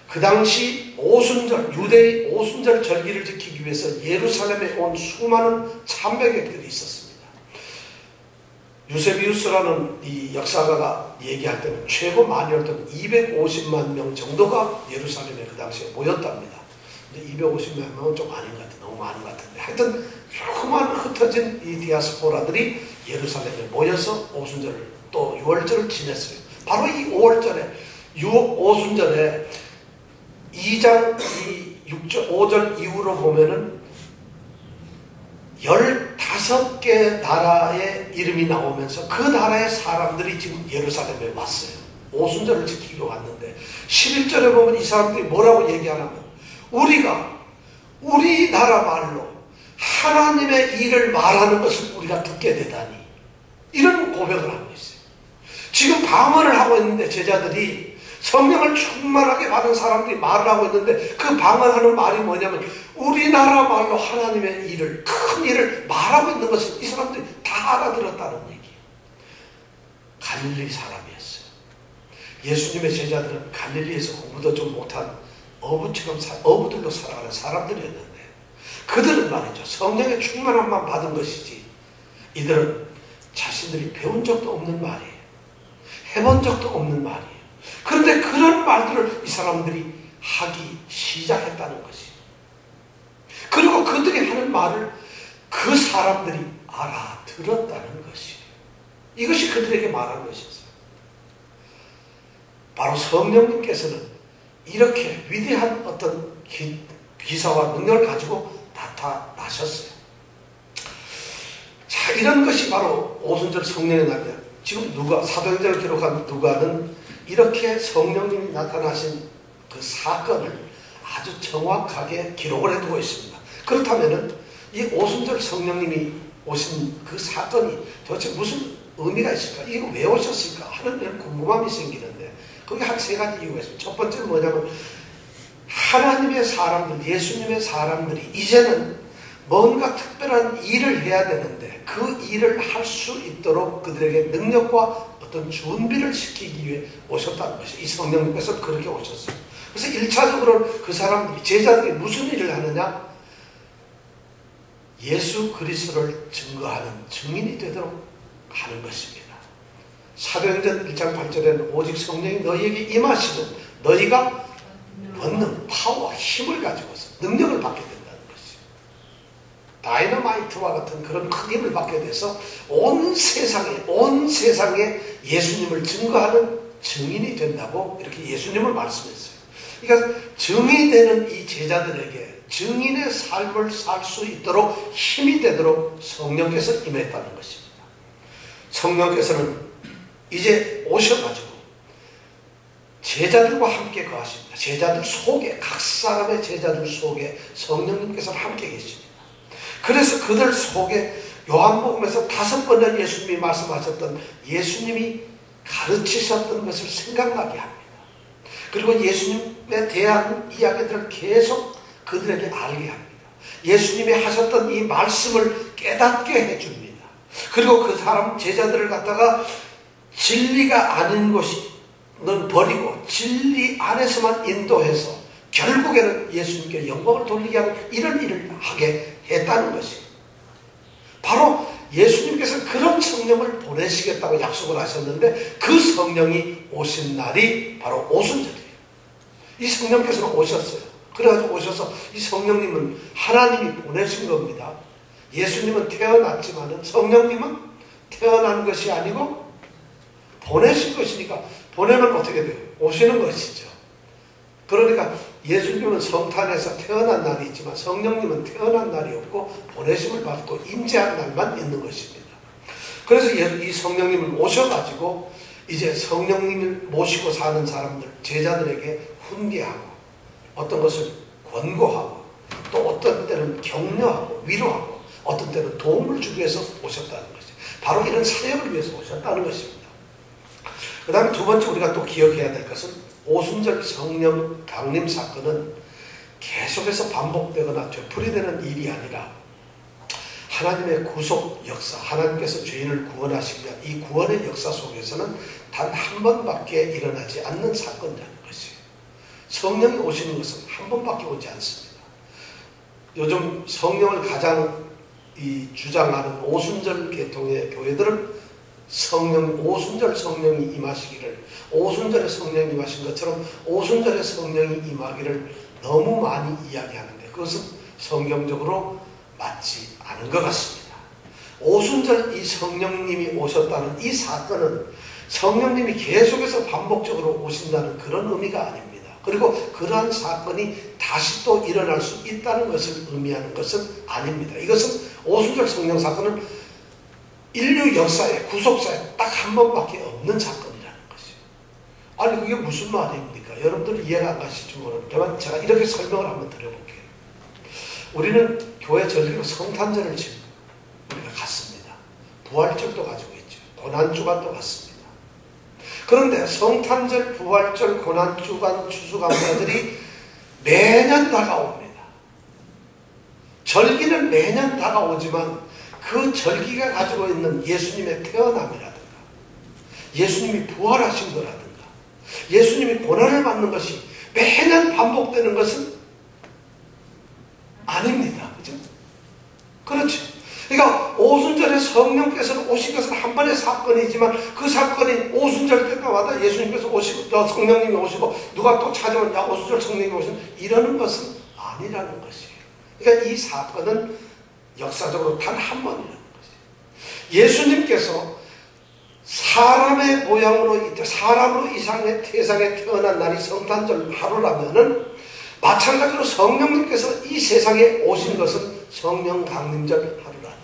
[SPEAKER 1] 그 당시 오순절, 유대의 오순절 절기를 지키기 위해서 예루살렘에 온 수많은 참배객들이 있었습니다. 유세비우스라는 이 역사가가 얘기할 때는 최고 많이였던 250만 명 정도가 예루살렘에 그 당시에 모였답니다. 근데 250만 명은 좀 아닌 것 같아요. 너무 많은 것 같은데 하여튼 수많은 흩어진 이 디아스포라들이 예루살렘에 모여서 오순절을 또 6월절을 지냈어요. 바로 이 5월절에 오순절에 2장 5절 이후로 보면은 15개 나라의 이름이 나오면서 그 나라의 사람들이 지금 예루살렘에 왔어요. 오순절을 지키러 왔는데 11절에 보면 이 사람들이 뭐라고 얘기하냐면 우리가 우리나라 말로 하나님의 일을 말하는 것을 우리가 듣게 되다니 이런 고백을 하고 있어요. 지금 방언을 하고 있는데 제자들이 성령을 충만하게 받은 사람들이 말을 하고 있는데 그 방언하는 말이 뭐냐면 우리나라 말로 하나님의 일을 큰 일을 말하고 있는 것을 이 사람들이 다 알아들었다는 얘기예요. 갈릴리 사람이었어요. 예수님의 제자들은 갈릴리에서 공부도 좀 못한 어부들로 살아가는 사람들이었는데 그들은 말이죠. 성령의 충만함만 받은 것이지 이들은 자신들이 배운 적도 없는 말이에요. 해본 적도 없는 말이에요. 그런데 그런 말들을 이 사람들이 하기 시작했다는 것이에요. 그리고 그들이 하는 말을 그 사람들이 알아들었다는 것이에요. 이것이 그들에게 말한 것이었어요. 바로 성령님께서는 이렇게 위대한 어떤 기사와 능력을 가지고 나타나셨어요. 자, 이런 것이 바로 오순절 성령의 날이에요. 지금 사도행전을 기록한 누가는 이렇게 성령님이 나타나신 그 사건을 아주 정확하게 기록을 해두고 있습니다. 그렇다면은 이 오순절 성령님이 오신 그 사건이 도대체 무슨 의미가 있을까? 이거 왜 오셨을까? 하는 이런 궁금함이 생기는데 거기 한 3가지 이유가 있습니다. 첫 번째는 뭐냐면 하나님의 사람들, 예수님의 사람들이 이제는 뭔가 특별한 일을 해야 되는데 그 일을 할 수 있도록 그들에게 능력과 어떤 준비를 시키기 위해 오셨다는 것이, 이 성령님께서 그렇게 오셨어요. 그래서 1차적으로 그 사람들이, 제자들이 무슨 일을 하느냐? 예수 그리스도를 증거하는 증인이 되도록 하는 것입니다. 사도행전 1장 8절에는 오직 성령이 너희에게 임하시면 너희가 권능, 파워, 힘을 가지고서 능력을 받게 된다는 것이죠. 다이너마이트와 같은 그런 큰 힘을 받게 돼서 온 세상에 예수님을 증거하는 증인이 된다고 이렇게 예수님을 말씀했어요. 그러니까 증인이 되는 이 제자들에게 증인의 삶을 살 수 있도록 힘이 되도록 성령께서 임했다는 것입니다. 성령께서는 이제 오셔가지고 제자들과 함께 거하십니다. 제자들 속에, 각 사람의 제자들 속에 성령님께서는 함께 계십니다. 그래서 그들 속에 요한복음에서 5번을 예수님이 말씀하셨던, 예수님이 가르치셨던 것을 생각나게 합니다. 그리고 예수님에 대한 이야기들을 계속 그들에게 알게 합니다. 예수님이 하셨던 이 말씀을 깨닫게 해줍니다. 그리고 그 사람 제자들을 갖다가 진리가 아닌 것은 버리고 진리 안에서만 인도해서 결국에는 예수님께 영광을 돌리게 하는 이런 일을 하게 했다는 것이, 바로 예수님께서 그런 성령을 보내시겠다고 약속을 하셨는데 그 성령이 오신 날이 바로 오순절이에요. 이 성령께서는 오셨어요. 그래가지고 오셔서, 이 성령님은 하나님이 보내신 겁니다. 예수님은 태어났지만 성령님은 태어난 것이 아니고 보내신 것이니까, 보내면 어떻게 돼요? 오시는 것이죠. 그러니까 예수님은 성탄에서 태어난 날이 있지만 성령님은 태어난 날이 없고 보내심을 받고 임재한 날만 있는 것입니다. 그래서 이 성령님을 오셔가지고 이제 성령님을 모시고 사는 사람들, 제자들에게 훈계하고 어떤 것을 권고하고 또 어떤 때는 격려하고 위로하고 어떤 때는 도움을 주기 위해서 오셨다는 것이죠. 바로 이런 사역을 위해서 오셨다는 것입니다. 그 다음에 두 번째 우리가 또 기억해야 될 것은, 오순절 성령 강림 사건은 계속해서 반복되거나 되풀이되는 일이 아니라 하나님의 구속 역사, 하나님께서 죄인을 구원하시기 위한 이 구원의 역사 속에서는 단 한 번밖에 일어나지 않는 사건이라는 것이에요. 성령이 오시는 것은 한 번밖에 오지 않습니다. 요즘 성령을 가장 주장하는 오순절 계통의 교회들은 오순절 성령이 임하시기를, 오순절에 성령이 임하신 것처럼 오순절에 성령이 임하기를 너무 많이 이야기하는데 그것은 성경적으로 맞지 않은 것 같습니다. 오순절 이 성령님이 오셨다는 이 사건은 성령님이 계속해서 반복적으로 오신다는 그런 의미가 아닙니다. 그리고 그러한 사건이 다시 또 일어날 수 있다는 것을 의미하는 것은 아닙니다. 이것은 오순절 성령 사건은 인류 역사에, 구속사에 딱 한 번밖에 없는 사건이라는 것이에요. 아니 그게 무슨 말입니까? 여러분들 이해가 안 가실지 모르겠지만 제가 이렇게 설명을 한번 드려볼게요. 우리는 교회 절기로 성탄절을 지금 우리가 갖습니다. 부활절도 가지고 있죠. 고난주간도 갖습니다. 그런데 성탄절, 부활절, 고난주간, 추수감사절이 매년 다가옵니다. 절기는 매년 다가오지만 그 절기가 가지고 있는 예수님의 태어남이라든가 예수님이 부활하신 거라든가 예수님이 고난을 받는 것이 매년 반복되는 것은 아닙니다. 그죠? 그렇죠. 그러니까 오순절에 성령께서 오신 것은 한 번의 사건이지만 그 사건이 오순절 때마다 예수님께서 오시고 또 성령님이 오시고 누가 또 찾아오면 야 오순절 성령이 오시는 이러는 것은 아니라는 것이에요. 그러니까 이 사건은 역사적으로 단 한 번이라는 것이에요. 예수님께서 사람의 모양으로 사람으로 세상에 태어난 날이 성탄절 하루라면은 마찬가지로 성령님께서 이 세상에 오신 것은 성령 강림절 하루라는 것이에요.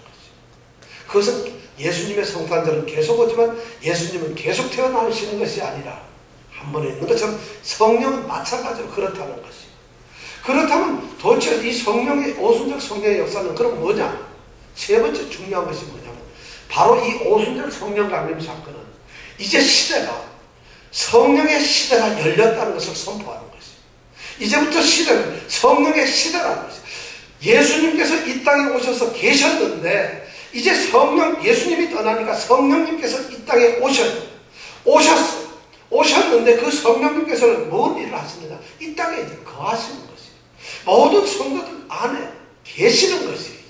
[SPEAKER 1] 그것은 예수님의 성탄절은 계속 오지만 예수님은 계속 태어나시는 것이 아니라 한 번에 있는 것처럼 성령은 마찬가지로 그렇다는 것이에요. 그렇다면 도대체 이 성령의 오순절 성령의 역사는 그럼 뭐냐? 세 번째 중요한 것이 뭐냐면 바로 이 오순절 성령 강림 사건은 이제 시대가 성령의 시대가 열렸다는 것을 선포하는 것이에요. 이제부터 시대는 성령의 시대라는 것이에요. 예수님께서 이 땅에 오셔서 계셨는데 이제 예수님이 떠나니까 성령님께서 이 땅에 오셨는데 그 성령님께서는 뭔 일을 하시느냐? 이 땅에 이제 거하시는 것이에요. 모든 성도들 안에 계시는 것이에요.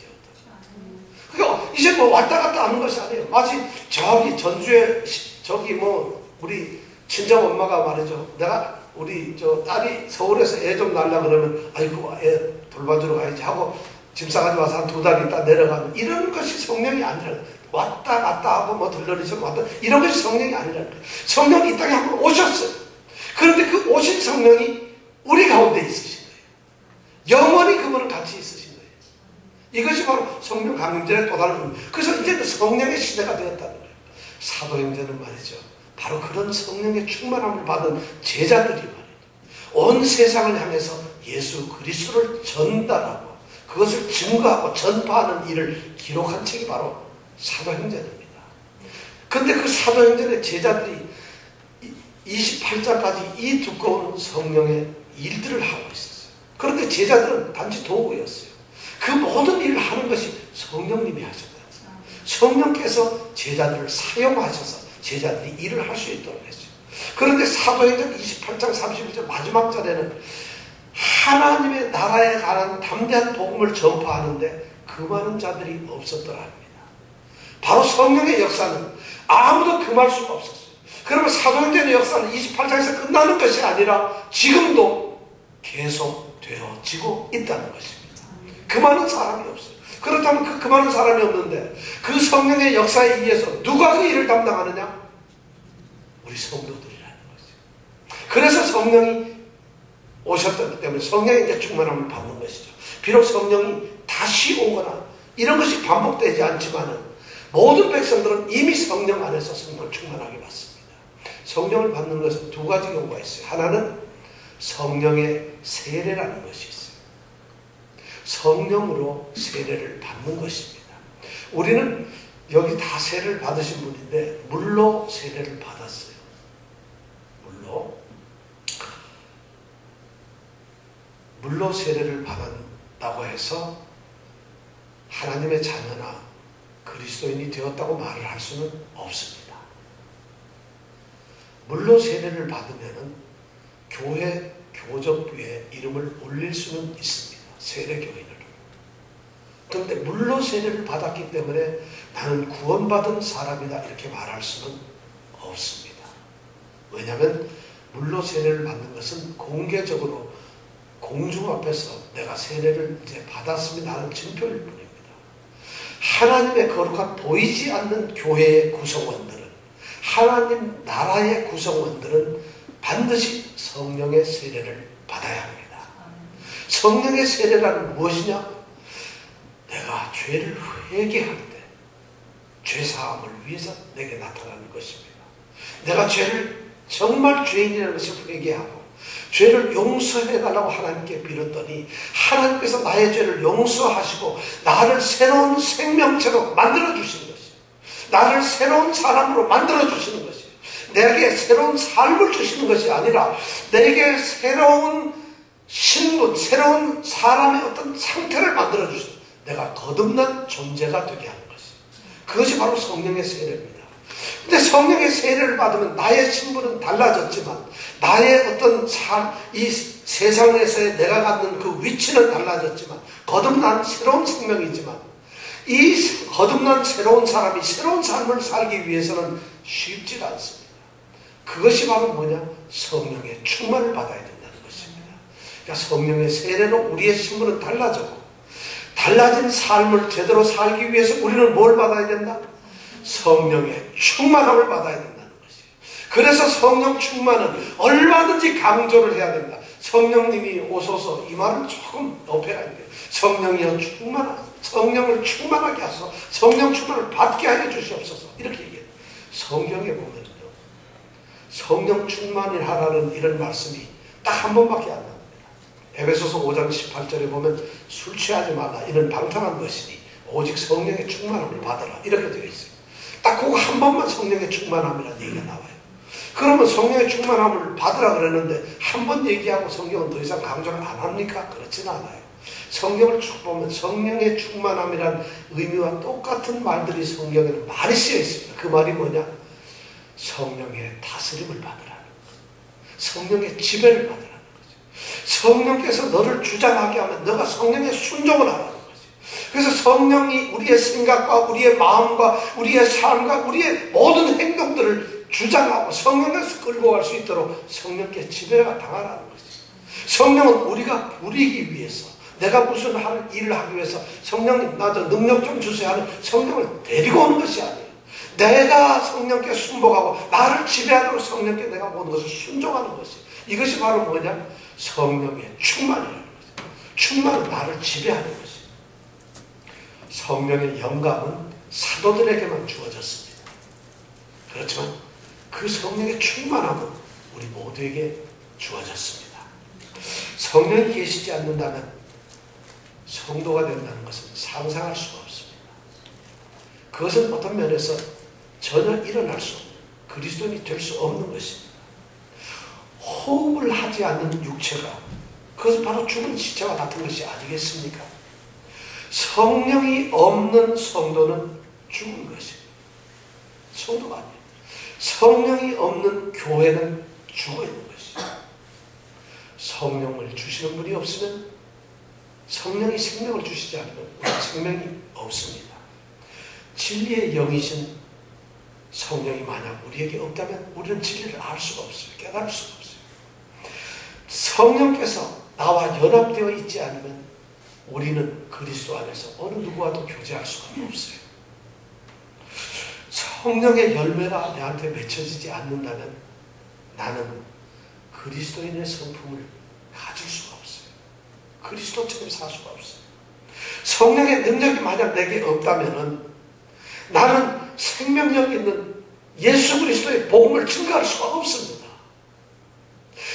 [SPEAKER 1] 그러니까 이제 뭐 왔다 갔다 하는 것이 아니에요. 마치 저기 전주에 우리 친정 엄마가 말이죠. 우리 딸이 서울에서 애 좀 낳으려 그러면 아이고 애 돌봐주러 가야지 하고 짐 싸가지고 와서 한 2달 있다 내려가면 이런 것이 성령이 아니라 왔다 갔다 하고 뭐 들러리처럼 왔다 이런 것이 성령이 아니라는 거예요. 성령이 이 땅에 한번 오셨어요. 그런데 그 오신 성령이 우리 가운데 있으신 거예요. 영원히 그분은 같이 있으신 거예요. 이것이 바로 성령 강림절의 또 다른 의미. 그래서 이제는 성령의 시대가 되었다는 거예요. 사도행전은 말이죠. 바로 그런 성령의 충만함을 받은 제자들이 말이죠. 온 세상을 향해서 예수 그리스도를 전달하고 그것을 증거하고 전파하는 일을 기록한 책이 바로 사도행전입니다. 그런데 그 사도행전의 제자들이 28장까지 이 두꺼운 성령의 일들을 하고 있었어요. 그런데 제자들은 단지 도구였어요. 그 모든 일을 하는 것이 성령님이 하셨다. 성령께서 제자들을 사용하셔서 제자들이 일을 할 수 있도록 했어요. 그런데 사도행전 28장 31절 마지막 절에는 하나님의 나라에 관한 담대한 복음을 전파하는데 그 많은 자들이 없었더라 합니다. 바로 성령의 역사는 아무도 금할 수가 없었어요. 그러면 사도행전의 역사는 28장에서 끝나는 것이 아니라 지금도 계속 되어지고 있다는 것입니다. 그 많은 사람이 없어요. 그렇다면 그 많은 사람이 없는데 그 성령의 역사에 의해서 누가 그 일을 담당하느냐? 우리 성도들이라는 거죠. 그래서 성령이 오셨기 때문에 성령의 이제 충만함을 받는 것이죠. 비록 성령이 다시 오거나 이런 것이 반복되지 않지만은 모든 백성들은 이미 성령 안에서 성령을 충만하게 받습니다. 성령을 받는 것은 두 가지 경우가 있어요. 하나는 성령의 세례라는 것이 있어요. 성령으로 세례를 받는 것입니다. 우리는 여기 다 세례를 받으신 분인데 물로 세례를 받았어요. 물로 세례를 받았다고 해서 하나님의 자녀나 그리스도인이 되었다고 말을 할 수는 없습니다. 물로 세례를 받으면 교회 교적부에 이름을 올릴 수는 있습니다. 세례교인으로. 그런데 물로 세례를 받았기 때문에 나는 구원받은 사람이다 이렇게 말할 수는 없습니다. 왜냐하면 물로 세례를 받는 것은 공개적으로 공중 앞에서 내가 세례를 이제 받았습니다 하는 증표일 뿐입니다. 하나님의 거룩한 보이지 않는 교회의 구성원들은, 하나님 나라의 구성원들은 반드시 성령의 세례를 받아야 합니다. 성령의 세례란 무엇이냐? 내가 죄를 회개할 때 죄사함을 위해서 내게 나타나는 것입니다. 내가 죄를 정말 죄인이라는 것을 회개하고 죄를 용서해달라고 하나님께 빌었더니 하나님께서 나의 죄를 용서하시고 나를 새로운 생명체로 만들어주시는 것이에요. 나를 새로운 사람으로 만들어주시는 것이에요. 내게 새로운 삶을 주시는 것이 아니라 내게 새로운 신분, 새로운 사람의 어떤 상태를 만들어주시는, 내가 거듭난 존재가 되게 하는 것이에요. 그것이 바로 성령의 세례입니다. 근데 성령의 세례를 받으면 나의 신분은 달라졌지만 나의 어떤 이 세상에서의 내가 갖는 그 위치는 달라졌지만 거듭난 새로운 생명이지만 이 거듭난 새로운 사람이 새로운 삶을 살기 위해서는 쉽지 않습니다. 그것이 바로 뭐냐? 성령의 충만을 받아야 된다는 것입니다. 그러니까 성령의 세례로 우리의 신분은 달라졌고 달라진 삶을 제대로 살기 위해서 우리는 뭘 받아야 된다? 성령의 충만함을 받아야 된다는 것이에요. 그래서 성령 충만은 얼마든지 강조를 해야 된다. 성령님이 오소서, 이 말을 조금 높여야 돼요. 성령이여 성령을 충만하게 하소서, 성령 충만을 받게 하여 주시옵소서, 이렇게 얘기해요. 성경에 보면요, 성령 충만을 하라는 이런 말씀이 딱 한 번밖에 안 나옵니다. 에베소서 5장 18절에 보면 술 취하지 말라, 이는 방탕한 것이니 오직 성령의 충만함을 받아라, 이렇게 되어 있어요. 딱 그거 한 번만 성령의 충만함이라는 얘기가 나와요. 그러면 성령의 충만함을 받으라 그랬는데 한 번 얘기하고 성경은 더 이상 강조를 안 합니까? 그렇지는 않아요. 성경을 쭉 보면 성령의 충만함이란 의미와 똑같은 말들이 성경에는 많이 쓰여 있습니다. 그 말이 뭐냐? 성령의 다스림을 받으라는 거죠. 성령의 지배를 받으라는 거죠. 성령께서 너를 주장하게 하면 너가 성령의 순종을 하라는 거죠. 그래서 성령이 우리의 생각과 우리의 마음과 우리의 삶과 우리의 모든 행동들을 주장하고 성령께서 끌고 갈 수 있도록 성령께 지배가 당하라는 거죠. 성령은 우리가 부리기 위해서, 내가 무슨 일을 하기 위해서 성령님 나도 능력 좀 주세요 하는 성령을 데리고 오는 것이 아니에요. 내가 성령께 순복하고 나를 지배하도록 성령께 내가 모든 것을 순종하는 것이, 이것이 바로 뭐냐? 성령의 충만이라는 거죠. 충만은 나를 지배하는 것이. 성령의 영감은 사도들에게만 주어졌습니다. 그렇지만 그 성령의 충만함은 우리 모두에게 주어졌습니다. 성령이 계시지 않는다면 성도가 된다는 것은 상상할 수가 없습니다. 그것은 어떤 면에서 전혀 일어날 수 없는, 그리스도인이 될 수 없는 것입니다. 호흡을 하지 않는 육체가, 그것은 바로 죽은 시체와 같은 것이 아니겠습니까? 성령이 없는 성도는 죽은 것입니다. 성도가 아니에요. 성령이 없는 교회는 죽어있는 것입니다. 성령을 주시는 분이 없으면, 성령이 생명을 주시지 않으면 우리는 생명이 없습니다. 진리의 영이신 성령이 만약 우리에게 없다면 우리는 진리를 알 수가 없어요. 깨달을 수가 없어요. 성령께서 나와 연합되어 있지 않으면 우리는 그리스도 안에서 어느 누구와도 교제할 수가 없어요. 성령의 열매가 내한테 맺혀지지 않는다면 나는 그리스도인의 성품을 가질 수가 없어요. 그리스도처럼 살 수가 없어요. 성령의 능력이 만약 내게 없다면 나는 생명력 있는 예수 그리스도의 복음을 증거할 수가 없습니다.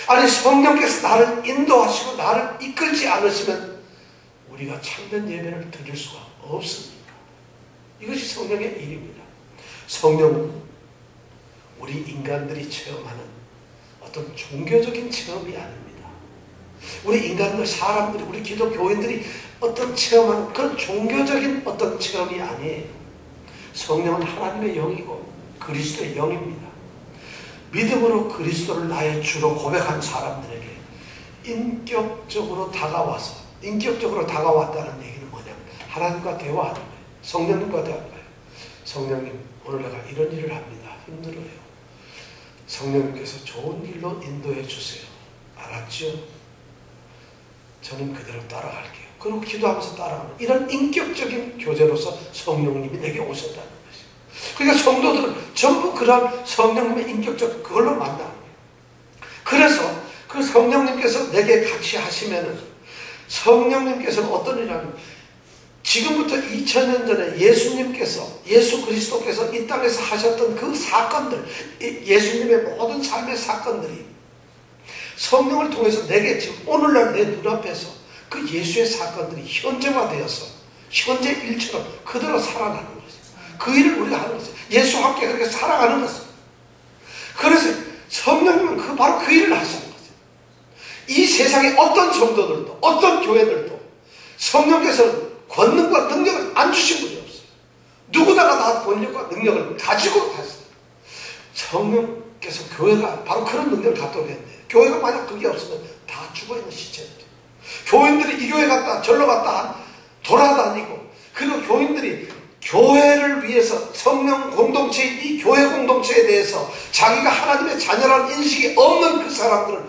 [SPEAKER 1] 아니, 성령께서 나를 인도하시고 나를 이끌지 않으시면 우리가 참된 예배를 드릴 수가 없습니다. 이것이 성령의 일입니다. 성령은 우리 인간들이 체험하는 어떤 종교적인 체험이 아닙니다. 우리 인간들, 사람들이, 우리 기독교인들이 어떤 체험하는 그런 종교적인 어떤 체험이 아니에요. 성령은 하나님의 영이고 그리스도의 영입니다. 믿음으로 그리스도를 나의 주로 고백한 사람들에게 인격적으로 다가왔다는 얘기는 뭐냐면 하나님과 대화하는 거예요. 성령님과 대화하는 거예요. 성령님, 오늘 내가 이런 일을 합니다. 힘들어요. 성령님께서 좋은 길로 인도해 주세요. 알았죠? 저는 그대로 따라갈게요. 그리고 기도하면서 따라가는 이런 인격적인 교제로서 성령님이 내게 오셨다는 것이에요. 그러니까 성도들은 전부 그런 성령님의 인격적 그걸로 만나는 거예요. 그래서 그 성령님께서 내게 같이 하시면은 성령님께서는 어떤 일을 하냐면 지금부터 2000년 전에 예수 그리스도께서 이 땅에서 하셨던 그 사건들, 예수님의 모든 삶의 사건들이 성령을 통해서 내게 지금 오늘날 내 눈앞에서 그 예수의 사건들이 현재화되어서 현재 일처럼 그대로 살아나는 것이에요. 그 일을 우리가 하는 것이에요. 예수와 함께 그렇게 살아가는 것이에요. 그래서 성령님은 바로 그 일을 하시는 거죠. 이 세상의 어떤 성도들도 어떤 교회들도 성령께서는 권능과 능력을 안 주신 분이 없어요. 누구나가 다 권력과 능력을 가지고 갔어요. 성령께서 교회가 바로 그런 능력을 갖도록 했는데 교회가 만약 그게 없으면 다 죽어있는 시체입니다. 교인들이 이 교회 갔다 절로 갔다 돌아다니고, 그리고 교인들이 교회를 위해서 성령 공동체, 이 교회 공동체에 대해서 자기가 하나님의 자녀라는 인식이 없는 그 사람들은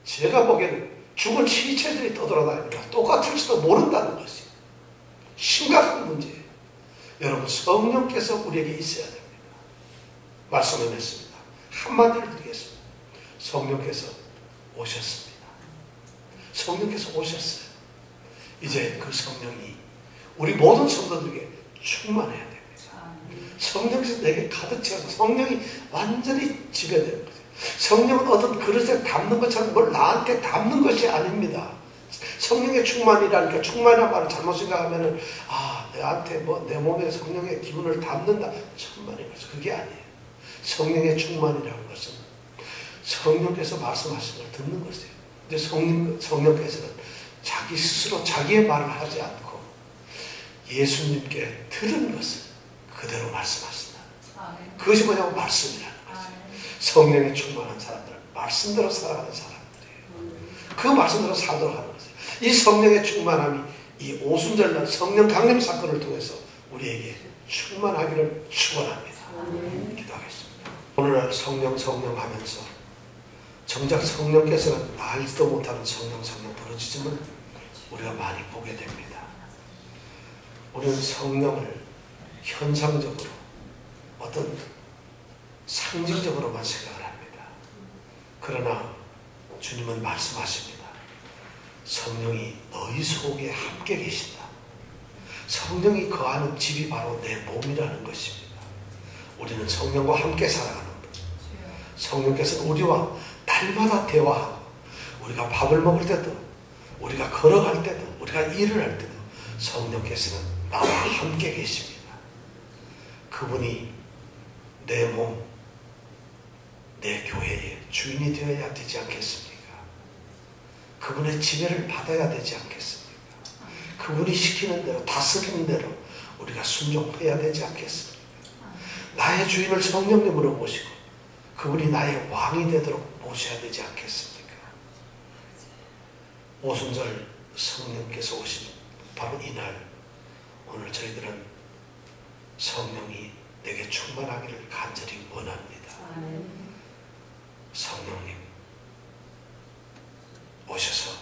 [SPEAKER 1] 제가 보기에는 죽은 시체들이 떠돌아다니니까 똑같을지도 모른다는 것이 심각한 문제예요. 여러분, 성령께서 우리에게 있어야 됩니다. 말씀을 맺습니다. 한마디를 드리겠습니다. 성령께서 오셨습니다. 성령께서 오셨어요. 이제 그 성령이 우리 모든 성도들에게 충만해야 됩니다. 성령께서 내게 가득 채워서 성령이 완전히 지배되는 거죠. 성령은 어떤 그릇에 담는 것처럼 뭘 나한테 담는 것이 아닙니다. 성령의 충만이라니까, 충만이란 말을 잘못 생각하면은 내한테 내 몸에 성령의 기운을 담는다, 천만의 거죠. 그게 아니에요. 성령의 충만이라는 것은 성령께서 말씀하신 걸 듣는 것이에요. 이제 성령께서는 자기 스스로 자기의 말을 하지 않고 예수님께 들은 것을 그대로 말씀하신다. 그것이 뭐냐고 말씀이라는 거죠. 성령에 충만한 사람들은 말씀대로 살아가는 사람들이에요. 그 말씀대로 살도록 하는 거죠. 이 성령의 충만함이 이 오순절날 성령 강림 사건을 통해서 우리에게 충만하기를 축원합니다. 기도하겠습니다. 오늘날 성령 하면서 정작 성령께서는 알지도 못하는 성령 부르짖음을 우리가 많이 보게 됩니다. 우리는 성령을 현상적으로 어떤 상징적으로만 생각을 합니다. 그러나 주님은 말씀하십니다. 성령이 너희 속에 함께 계신다. 성령이 거하는 집이 바로 내 몸이라는 것입니다. 우리는 성령과 함께 살아가는 것. 성령께서는 우리와 날마다 대화하고 우리가 밥을 먹을 때도 우리가 걸어갈 때도 우리가 일을 할 때도 성령께서는 나와 함께 계십니다. 그분이 내 몸, 내 교회의 주인이 되어야 되지 않겠습니까? 그분의 지배를 받아야 되지 않겠습니까? 그분이 시키는 대로 다스리는 대로 우리가 순종해야 되지 않겠습니까? 나의 주인을 성령님으로 모시고 그분이 나의 왕이 되도록 모셔야 되지 않겠습니까? 오순절 성령께서 오신 바로 이날 오늘 저희들은 성령이 내게 충만하기를 간절히 원합니다. 성령님 오셔서